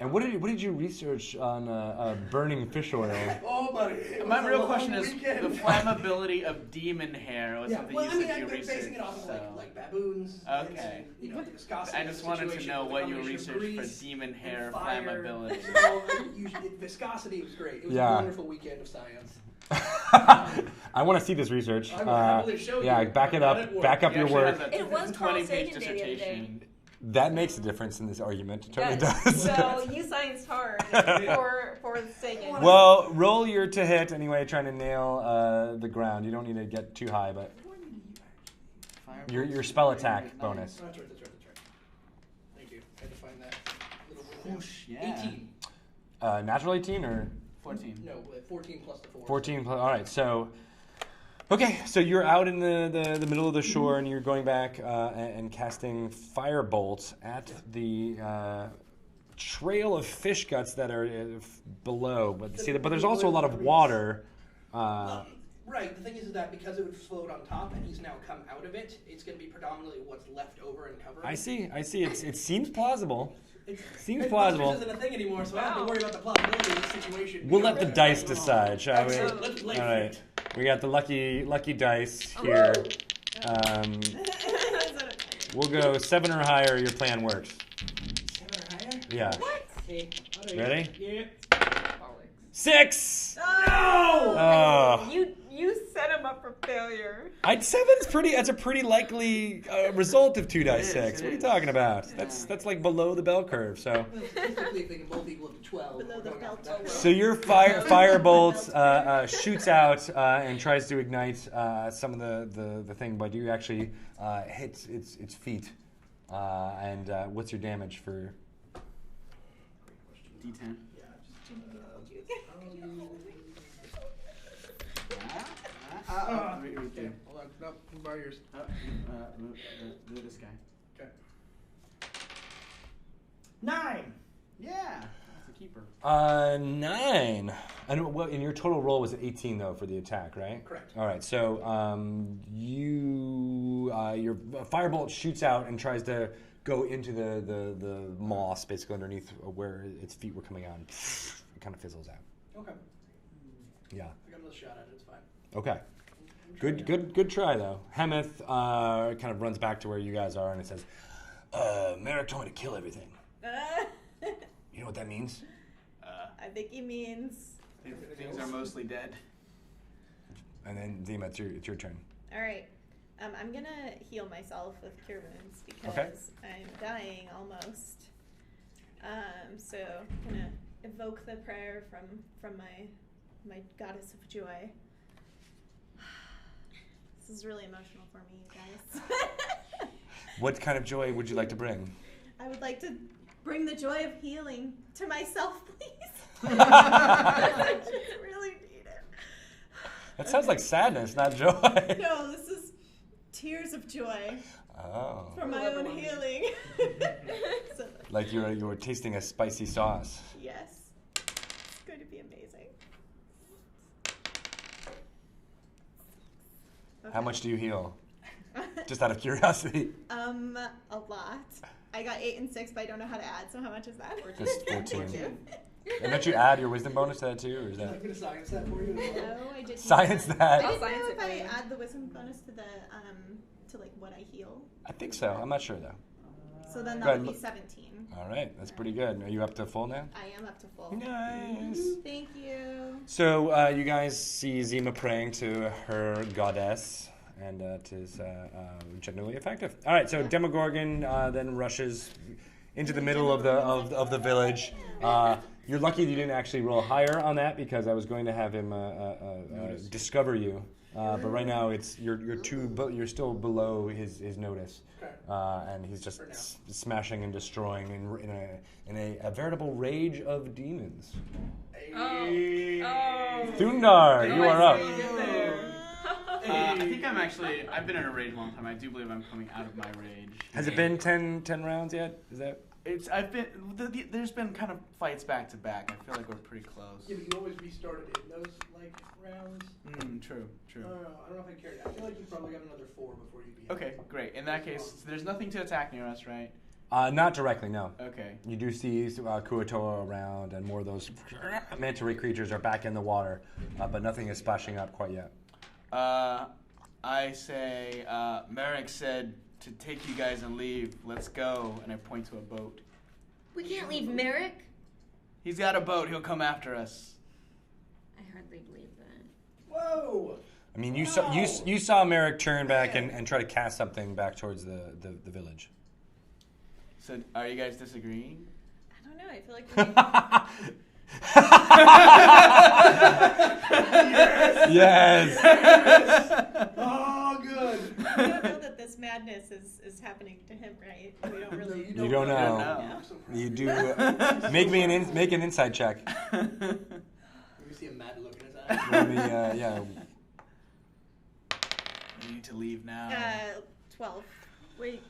And what did you research on burning fish oil? Oh, buddy. My real question is the flammability of demon hair was something you said you I've been researched. basing it off of like baboons. Okay. And, the viscosity. I just wanted to know what you researched for demon hair flammability. Viscosity was great. It was Yeah. a wonderful weekend of science. I want to see this research. I will happily show you. Yeah, back it up. Back up your work. It was Carl 20-page Sagan Day the other day. dissertation. That makes a difference in this argument. It totally Yes. does. So you scienced hard for Sagan. Well, roll your to hit anyway, trying to nail the ground. You don't need to get too high, but your spell attack bonus. That's right. Thank you. I had to find that little bit. Whoosh, yeah. 18. Natural 18 or 14. No, 14 plus the 4. 14 plus. All right, so you're out in the middle of the shore and you're going back and casting firebolts at the trail of fish guts that are below. But there's also a lot of water. Right. The thing is that because it would float on top and he's now come out of it, it's going to be predominantly what's left over and covered. I see. It seems plausible. Seems This plausible. isn't a thing anymore, so I don't have to worry about the plausibility of the situation. We'll let the dice decide, shall we? Let's lay All right. We got the lucky dice here. We'll go 7 or higher. Your plan works. 7 or higher? Yeah. What? Okay. Ready? Yeah. 6. Oh! Oh. You set him up for failure. 7's pretty. That's a pretty likely result of 2 dice 6. What are you talking about? That's like below the bell curve. So. Statistically, if they can both equal to 12. Below the belt total. So your firebolt shoots out and tries to ignite some of the thing, but you actually hit its feet. And what's your damage for? D10. Okay. Hold on. No, borrow yours. This guy. Okay. 9. Yeah, that's a keeper. 9. And your total roll was 18 though for the attack, right? Correct. All right. So your firebolt shoots out and tries to go into the moss basically underneath where its feet were coming out. And it kind of fizzles out. Okay. Yeah. I got another shot at it. It's fine. Okay. Good try though. Hemeth kind of runs back to where you guys are and it says, Marrok told me to kill everything. You know what that means? I think he means. Things are mostly dead. And then Zima, it's your turn. All right. I'm gonna heal myself with cure wounds because Okay. I'm dying almost. So I'm gonna evoke the prayer from my goddess of joy. This is really emotional for me, you guys. What kind of joy would you like to bring? I would like to bring the joy of healing to myself, please. I just really need it. That sounds like sadness, not joy. No, this is tears of joy Oh. for my own healing. So, Like you were tasting a spicy sauce. yes, it's going to be amazing. How much do you heal? Just out of curiosity. A lot. I got 8 and 6, but I don't know how to add. So how much is that? Just 14. And don't you add your wisdom bonus to that too, or is I'm that going to science that for you as well. No, I didn't. science I that? didn't Science know it if for I you. add the wisdom bonus to the to like what I heal. I think so. I'm not sure though. So then Go that ahead, would be look. 17. All right, that's pretty good. Are you up to full now? I am up to full. Nice. Thank you. So you guys see Zima praying to her goddess, and it is generally effective. All right, so Demogorgon then rushes into the middle of the village. You're lucky you didn't actually roll higher on that because I was going to have him discover you But right now, you're still below his notice, and he's just smashing and destroying in a veritable rage of demons. Thoondaar, you are up. I think I've been in a rage a long time. I do believe I'm coming out of my rage. Has it been 10 rounds yet? Is that? There's been kind of fights back to back. I feel like we're pretty close. Yeah, but you always restarted in those rounds. True. I don't know if I cared. I feel like you probably got another 4 before you beat. Okay, great. In that case, there's nothing to attack near us, right? Not directly, no. Okay. You do see kuo-tua around, and more of those manta ray creatures are back in the water, but nothing is splashing up quite yet. I say, Marrok said to take you guys and leave. Let's go. And I point to a boat. We can't leave Marrok. He's got a boat. He'll come after us. I hardly believe that. Whoa! I mean, you saw Marrok turn back and try to cast something back towards the village. So, are you guys disagreeing? I don't know. I feel like Yes. Oh, good. we don't know that this madness is happening to him, right? We don't really. You don't know. Yeah. You do. Make an insight check. Let me see a mad look in his eye. Let me, yeah. We need to leave now. 12. Wait.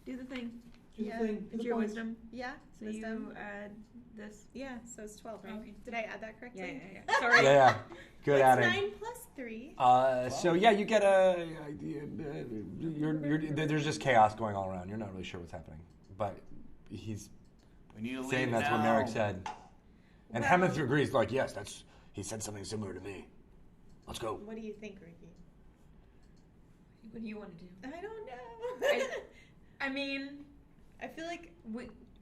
Do the thing. Do the thing. It's your wisdom. Yeah. So wisdom. you add this. Yeah. So it's 12, right? Okay. Did I add that correctly? Yeah. Sorry. Yeah. Good It's adding. 9 plus 3. So yeah, you get there's just chaos going all around. You're not really sure what's happening, but he's We need to saying leave that's now. what Marrok said, and Well- Hemeth agrees. Like, yes, he said something similar to me. Let's go. What do you think, Ruki? What do you want to do? I don't know. I mean, I feel like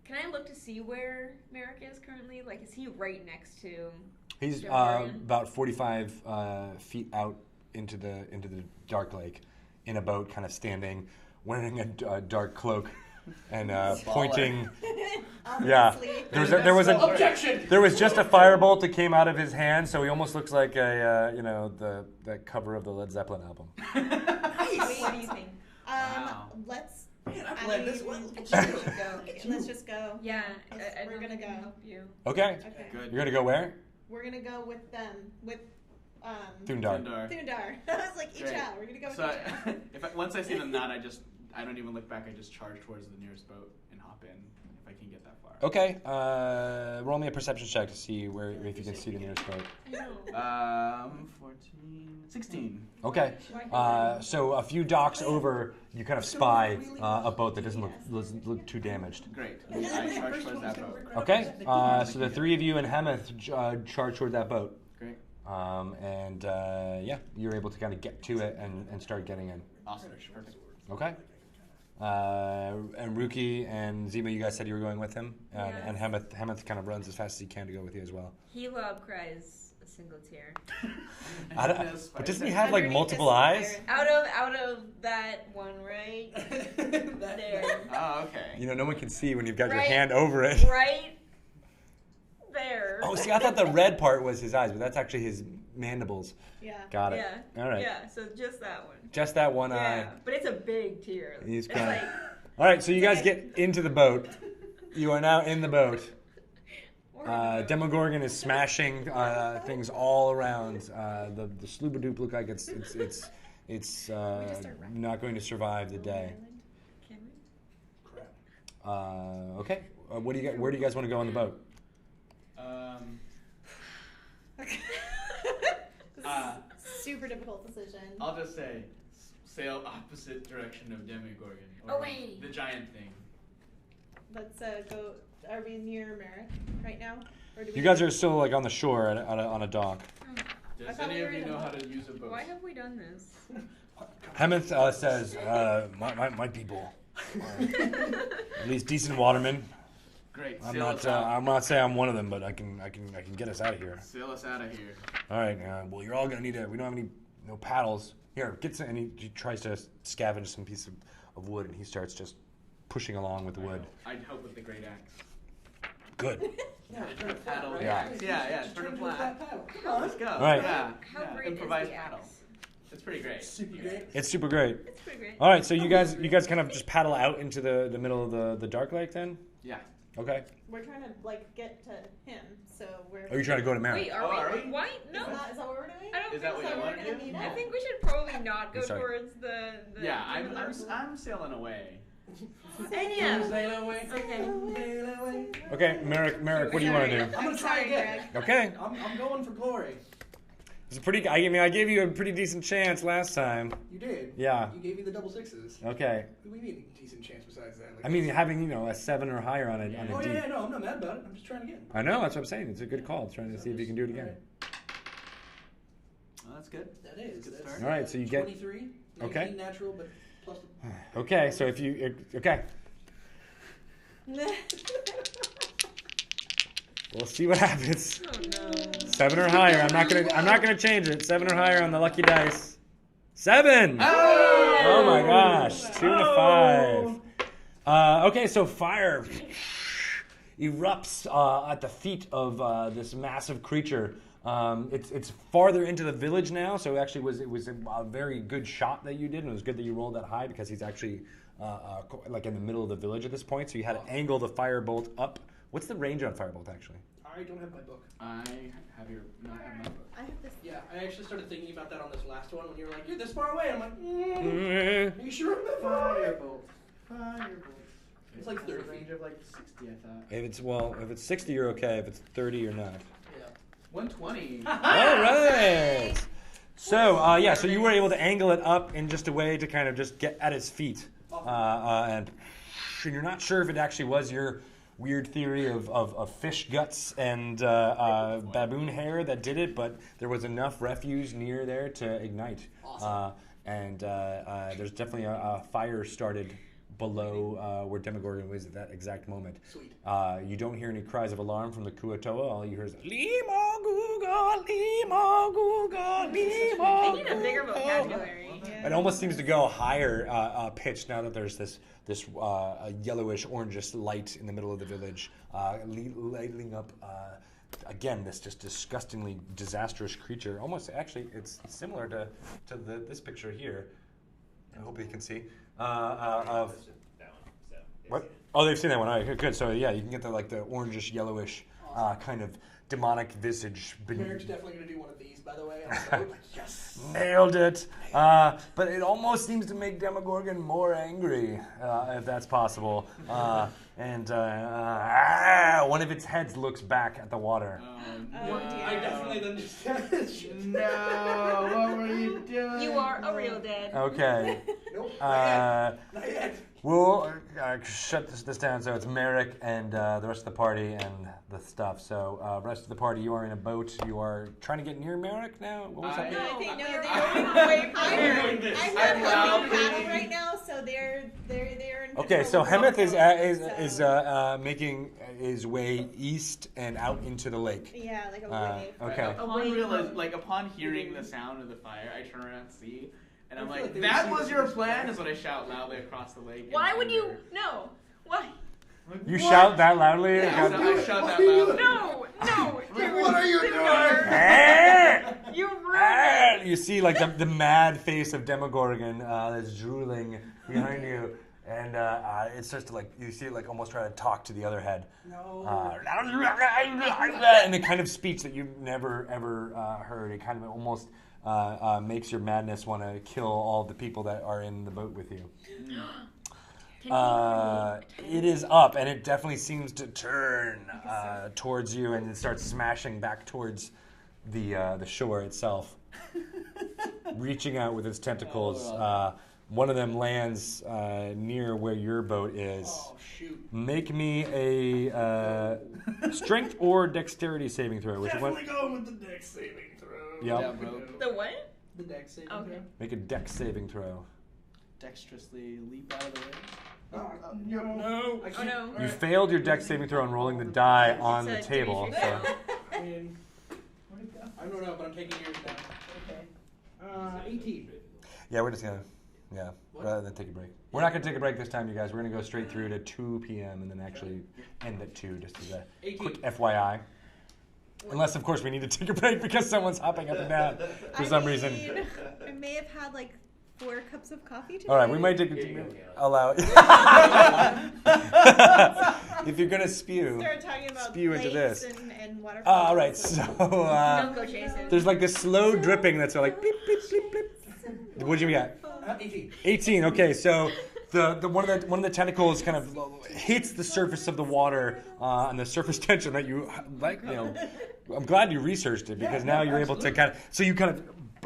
can I look to see where Marrok is currently? Like, is he right next to? He's Barbarian? about 45 feet out into the dark lake, in a boat, kind of standing, wearing a dark cloak, and pointing. Yeah, Honestly. there was Objection! There was just a firebolt that came out of his hand, so he almost looks like the cover of the Led Zeppelin album. What do you think? Wow. Let's. Man, I played this well. Let's just go. Yeah, We're gonna go. Help you. Okay, Okay. Good. We're gonna go with them. With Thoondaar. Thoondaar. I was like, Yichao. We're gonna go with So Yichao. once I see them nod, I don't even look back. I just charge towards the nearest boat and hop in if I can get that far. Okay, roll me a perception check to see if you can see the nearest boat. I know. 14, 16. Okay, so a few docks over, you kind of spy a boat that doesn't look too damaged. Great. I charge towards that boat. Okay, so the three of you and Hemeth charge toward that boat. Great. You're able to kind of get to it and start getting in. Awesome. Perfect. Okay. And Ruki and Zima, you guys said you were going with him, and Hemeth kind of runs as fast as he can to go with you as well. He loud cries a single tear. But doesn't he have like Underneath multiple his eyes? hair. Out of that one right there. Oh, okay. You know, no one can see when you've got your Right. hand over it. Right there. Oh, see, I thought the red part was his eyes, but that's actually his mandibles. Yeah. Got it. Yeah. All right. Yeah, so just that one. Just that one Yeah, eye. but it's a big tear. He's It's crying. like, All right, so you guys get into the boat. You are now in the boat. Demogorgon is smashing things all around. The Sloobadoop look like it's not going to survive the day. can we? Crap. Okay. Where do you guys want to go on the boat? This is a super difficult decision. I'll just say, sail opposite direction of Demogorgon. Or Away. The giant thing. Let's go. Are we near Marrok right now? Or do we You guys are still like on the shore on a dock. Does thought any we of were you in a know how boat. to use a boat? Why have we done this? Hemeth says, my people, at least decent watermen. Great. I'm Sail not us out. I'm not saying I'm one of them, but I can get us out of here. Sail us out of here. All right. Well, you're all gonna need we don't have no paddles. Here, get some. And he tries to scavenge some piece of wood, and he starts just pushing along with the wood. I'd help with the great axe. Good. Yeah, turn it flat, Paddle. right? Yeah. Yeah, Just turn it to a flat. paddle. Come on, let's go. All right. Yeah. How yeah. great Improvised is the paddle. axe? It's pretty great. Super great. It's super great. It's pretty great. All right, so you guys kind of just paddle out into the middle of the dark lake then? Yeah. Okay. We're trying to like get to him, so we're. Are you trying to go to Marrok? Wait, are we? Why? No. Is that what we're doing? I don't Is think that what so. you we're want gonna to do? meet I up. think we should probably not go Sorry. towards the Yeah, the I'm sailing away. And yeah. Sail away. Okay. Sail away. Okay, Marrok, what do you want to do? I'm gonna try sorry, again. Okay. I'm going for glory. It's a pretty. I mean, I gave you a pretty decent chance last time. You did. Yeah. You gave me the double sixes. Okay. What do you mean decent chance besides that? Like, I mean, having a 7 or higher on a Oh D. yeah, no, I'm not mad about it. I'm just trying again. I know, that's what I'm saying. It's a good call. Trying to see if you can do it again. Well, that's good. That is. Good That's, start. All right, so you get- 23. 19 Okay. natural, but plus the. Okay, so if you okay, we'll see what happens. Oh no. 7 or higher. I'm not gonna change it. 7 or higher on the lucky dice. 7. Oh! Oh my gosh. 2 and a 5. Okay, so fire erupts at the feet of this massive creature. It's farther into the village now, so it was a very good shot that you did, and it was good that you rolled that high because he's actually like in the middle of the village at this point. So you had to angle the firebolt up. What's the range on firebolt actually? I don't have my book. I have not have my book. I have this. Yeah, I actually started thinking about that on this last one when you were like, "You're this far away." I'm like, "Are you sure I'm that far away?" Firebolt. It's like 30 feet. range of like 60, I thought. If it's 60, you're okay. If it's 30, you're not. Yeah. 120. All right. So so you were able to angle it up in just a way to kind of just get at his feet, and you're not sure if it actually was your weird theory of fish guts and baboon hair that did it, but there was enough refuse near there to ignite. Awesome. And there's definitely a fire started below where Demogorgon was at that exact moment. Sweet. You don't hear any cries of alarm from the kuo-tua. All you hear is Leemogoogo, Leemogoogo, I need a bigger Leemogoogo. vocabulary. It almost seems to go higher pitch now that there's this yellowish orangish light in the middle of the village, lighting up again this just disgustingly disastrous creature. Almost actually, it's similar to this picture here. I hope you can see of what? Oh, they've seen that one. All right, good. So yeah, you can get the orangish yellowish kind of demonic visage Merrick's beneath. definitely going to do one of these, by the way. On the boat. Like, yes. Nailed it. But it almost seems to make Demogorgon more angry, if that's possible. And one of its heads looks back at the water. Oh, dear. I definitely then just. No, what were you doing? You are a real dead. Okay. Nope. Not Uh, yet. We'll shut this down. So it's Marrok and the rest of the party and the stuff. So rest of the party, you are in a boat. You are trying to get near Marrok now. What was that? No, I think No, they're I'm going away from I'm there. I'm I'm not helping loud. paddle right now, so they're in. Okay, so control of Hemeth the is boat, making his way east and out into the lake. yeah, like away. Okay. Upon hearing the sound of the fire, I turn around and see, and I'm I feel like, like they "That would see was this your as plan!" well. Is what I shout loudly across the lake. in Why would you? anger. No. Why? Like, You what? shout that loudly? Yeah, God- I shout that loudly. No. No. What are you doing? You ruined Ah, it. you see like the mad face of Demogorgon that's drooling behind you, and it starts to you see it almost try to talk to the other head. No. And the kind of speech that you've never ever heard. It kind of almost makes your madness want to kill all the people that are in the boat with you. It is up, and it definitely seems to turn towards you, and it starts smashing back towards the shore itself, reaching out with its tentacles. One of them lands near where your boat is. Oh shoot. Make me a strength or dexterity saving throw. Which one? Definitely going with the dex saving throw. Yep. Yeah, bro. The what? The dex saving Okay. throw. Make a dex saving throw. Dexterously leap out of the way. No. I Oh can't. no. You failed your dex saving throw on rolling the die on the It's a table. douche So. I mean, I don't know, but I'm taking yours now. Okay. 18. Yeah, we're just gonna, rather than take a break. We're not gonna take a break this time, you guys. We're gonna go straight through to 2 p.m. and then actually end at 2, just as a 18. quick FYI. Unless, of course, we need to take a break because someone's hopping up and down for some reason. I may have had like 4 cups of coffee today. All right, we might take allow it. If you're gonna spew into this. And waterfalls. All right, so Don't go chasing. there's like this slow dripping that's like beep beep beep beep. What'd you get? 18. 18. Okay, so the one of the tentacles kind of hits the surface of the water, and the surface tension that you like. I'm glad you researched it because now you're able to kind of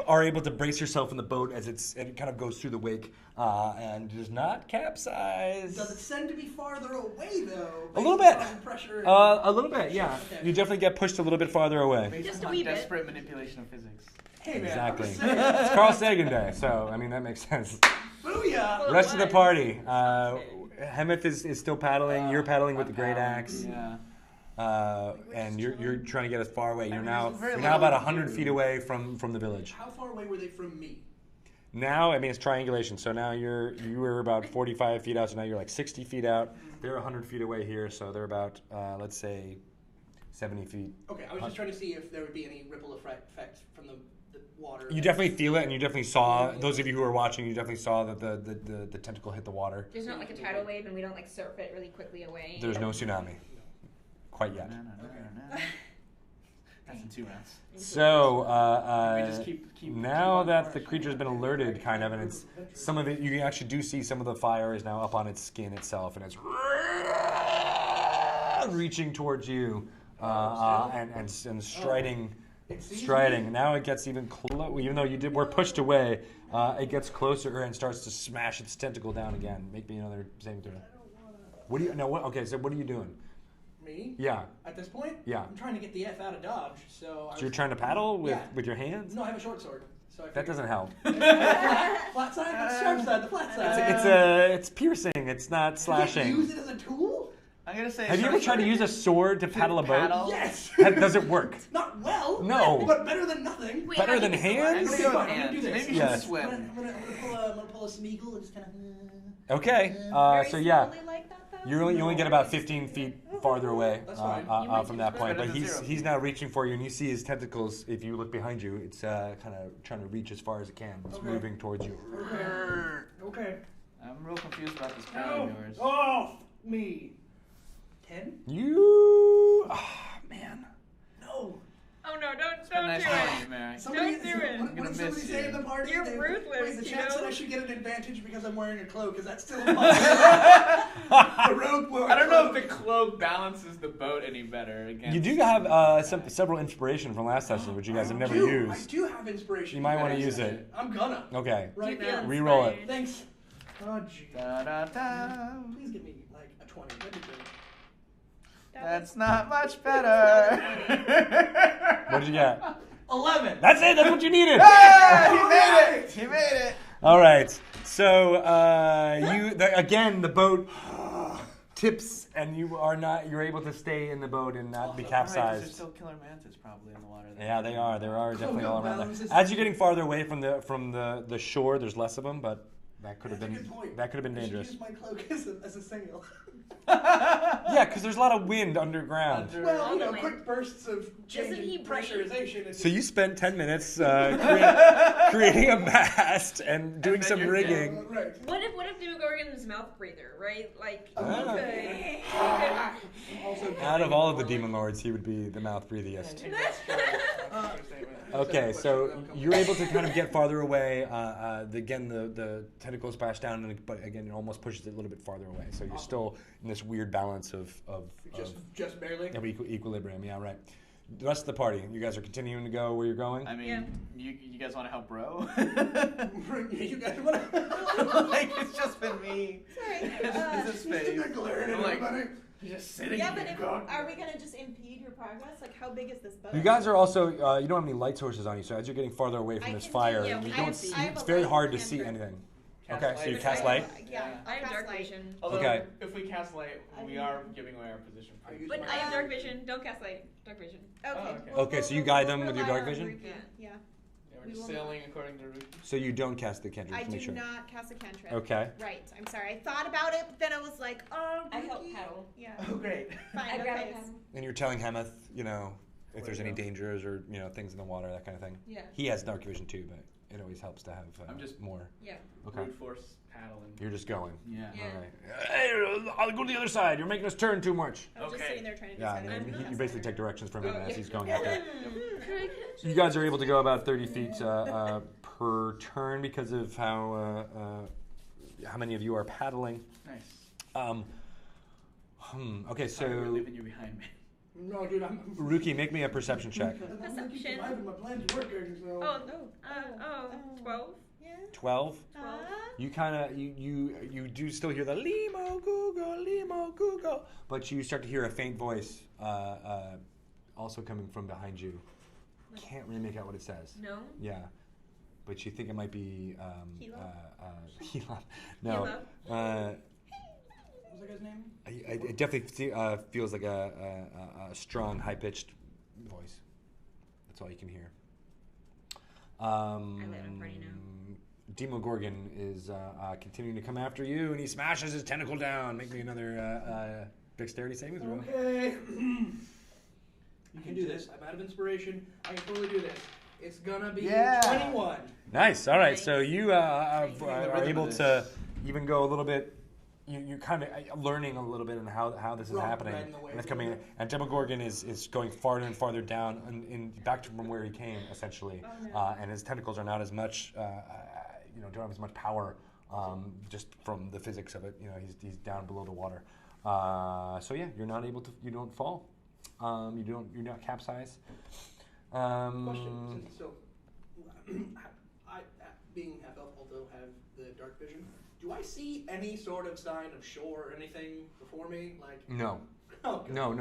are able to brace yourself in the boat as it kind of goes through the wake and does not capsize. Does it tend to be farther away though? A little bit. Pressure. A little bit, yeah. Okay. You definitely get pushed a little bit farther away. Based Just a upon wee bit. desperate manipulation of physics. Hey man. Exactly. I'm saying. It's Carl Sagan Day, so I mean that makes sense. Booyah! Rest of the party. Hemeth is still paddling. You're paddling with the great axe. Yeah. And you're trying to get as far away. You're now Very about little 100 feet away from the village. How far away were they from me? Now, I mean, it's triangulation. So now you were about 45 feet out. So now you're like 60 feet out. They're 100 feet away here. So they're about, let's say, 70 feet. Okay, I was just trying to see if there would be any ripple effect from the water. You definitely feel it, and you definitely saw. Those of you who are watching, you definitely saw that the tentacle hit the water. There's not like a tidal wave, and we don't like surf it really quickly away. There's no tsunami, quite yet. No. That's in 2 rounds. So We just keep now on that course. the creature's been alerted, kind of, and it's some of it. You actually do see some of the fire is now up on its skin itself, and it's reaching towards you and striding. Striding. Now it gets even close. Even though were pushed away, it gets closer and starts to smash its tentacle down again. Make me another saving throw. What do you? No. What? Okay. So what are you doing? Me? Yeah. At this point? Yeah. I'm trying to get the F out of Dodge, so... So you're trying to paddle with Yeah. your hands? No, I have a short sword. So I That doesn't help. Flat side? The sharp side, the flat side. It's piercing. It's not You slashing. use it as a tool? I'm gonna say. Have you ever tried to use a sword to paddle a boat? paddle? Yes! Does it work? Not well. No. But better than nothing. Wait, Better how than do you- I'm hands? gonna Go do with it. I'm gonna do hands. this. Maybe you Yeah. should swim. I'm gonna pull a Smeagol and just kind of... Okay. Very So yeah, slowly like that, though? you only get about 15 feet farther away That's fine. from that point. But better than he's now reaching for you, and you see his tentacles. If you look behind you, it's kind of trying to reach as far as it can. It's Okay. moving towards you. Okay. I'm real confused about this paddle of yours. Oh, me. 10? You, man. No. Oh no! Don't It's been nice do knowing it. you, Mary. Somebody, Don't do it. What gonna did somebody miss say you. at the party? You're ruthless, Wait, the you chance know? that I should get an advantage because I'm wearing a cloak, is that still possible? The rogue wore a I don't know if cloak. the cloak balances the boat any better. Against You do have several inspiration from last session, which you guys have never I used. do have inspiration. You might want to guys. use it. I'm gonna. Okay. Right You feel now. Reroll it. inspired. Thanks. Oh, gee. Da, da, da. Please give me like a 20. That'd be good. That's not much better. What did you get? 11. That's it. That's what you needed. Hey, he made it. He made it. All right. So again, the boat tips, and you're able to stay in the boat and not be There's capsized. still killer mantis probably in the water. There. Yeah, they are. There are definitely all around balance there. is- As you're getting farther away from the shore, there's less of them, but that could have That's a been good point. dangerous. I should use my cloak as a sail. Yeah, because there's a lot of wind underground. Well, Anyway. quick bursts of Doesn't he changing break? pressurization. So you spent 10 minutes creating a mast and doing then some you're rigging. Right. What if Demogorgon's mouth breather, right? Like Ah. he Also, Out of all of the demon lords, he would be the mouth breathiest. Okay, so you're able to kind of get farther away. Again, the tentacles bash down, but again, it almost pushes it a little bit farther away. So you're still in this weird balance of just barely. equilibrium. Yeah, right. The rest of the party, you guys are continuing to go where you're going. I mean, Yeah. you guys want to help bro? You guys want Like it's just been me. Sorry. It's his face. glaring I'm at like, everybody. just sitting Yeah, here. but God. are we gonna just impede your progress? Like, how big is this boat? You guys are also you don't have any light sources on you, so as you're getting farther away from I this can do- fire, yeah, you I don't have- see. I have It's a very light hard to see cantrip. anything. Cast Okay, so you light. cast light. Yeah, I have cast dark light. vision. Although, Okay. if we cast light, we are giving away our position. Are you- But I have dark vision. Don't cast light. Dark vision. Okay. okay. Okay, so you guide them with your rely dark on vision? Ruki. Yeah. Yeah. Yeah, we're We just will sailing according to Ruki. So you don't cast the cantrip, I just to make do sure. not cast a cantrip. Okay. Right. I'm sorry. I thought about it, but then I was like, oh, I help Ruki. paddle. Yeah. Oh, great. Fine. I grab a Okay. paddle. And you're telling Hemeth, if there's any dangers or things in the water, that kind of thing. Yeah. He has dark vision too, but it always helps to have I'm just more. Yeah. Okay. Brute force paddling. You're just going. Yeah. Yeah. All right. Hey, I'll go to the other side. You're making us turn too much. I was just Okay. sitting there trying to Yeah, decide. and who you was basically there. take directions from him Oh, as yeah. he's going out there. Can I catch? You guys are able to go about 30 feet per turn because of how many of you are paddling. Nice. Okay, Sorry, we're so leaving you behind me. No, dude, I'm. Ruki, make me a perception check. Perception. My plan's working, so. Oh, 12. Yeah. 12. Uh, You kind of you do still hear the Leemogoogo, but you start to hear a faint voice also coming from behind you. Can't really make out what it says. No. Yeah, but you think it might be Hilo? Hilo. No. What was that guy's name? It definitely feels like a strong, high-pitched voice. That's all you can hear. I let him party now. Demogorgon is continuing to come after you, and he smashes his tentacle down. Make me another dexterity saving throw. Okay. You can do this. I'm out of inspiration. I can totally do this. It's gonna be 21. Nice. All right. Nice. So you are able of to this. even go a little bit. You're kind of learning a little bit on how this is happening, riding the wave and it's a coming. little And Demogorgon is going farther and farther down, back from where he came, essentially. Oh, no. And his tentacles are not as much, don't have as much power, just from the physics of it. He's down below the water. So yeah, you're not able to. You don't fall. You're not capsized. Question. So, I, being half elf, also have the dark vision. Do I see any sort of sign of shore or anything before me? Like, No. oh, good. No.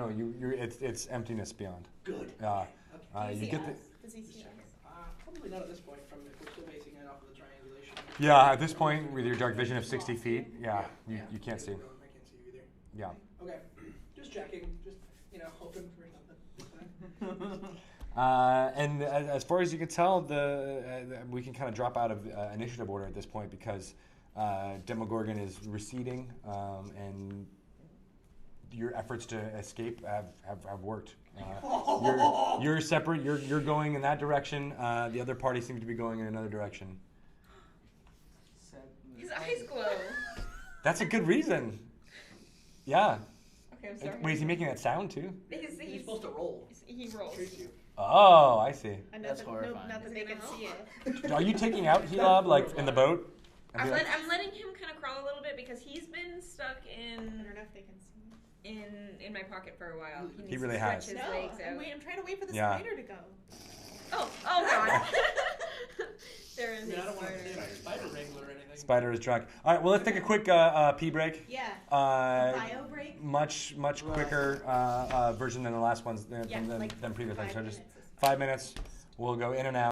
It's emptiness beyond. Good. Uh, Does he you see get us? the. Does he see us? Probably not at this point. From if we're still basing it off of the triangulation. Yeah, at this point, with your dark vision of 60 feet, you can't see. I can't see you either. Yeah. Okay. Just checking. Just hoping for something. And as far as you can tell, we can kind of drop out of initiative order at this point because Demogorgon is receding, and your efforts to escape have worked. You're separate. You're going in that direction. The other party seems to be going in another direction. His eyes glow. That's a good reason. Yeah. Okay, I'm sorry. Wait, is he making that sound too? He's supposed to roll. He rolls. Treat you. Oh, I see. And That's not horrifying. Not that Is they it can gonna see help? it. Are you taking out Helob like in the boat? And I'm be like, letting him kind of crawl a little bit because he's been stuck I in don't know if they can see it. my pocket for a while. He needs really to stretch has. his No, legs out. I'm trying to wait for the Yeah. spider to go. Oh god. There is I mean, I a don't want to spider. say like spider wrangler or anything. Spider is drunk. All right, well, let's take a quick pee break. Yeah. Uh, Bio break. much quicker version than the last ones Yeah, than like previous ones. 5 So just minutes is 5 minutes. We'll go in and out.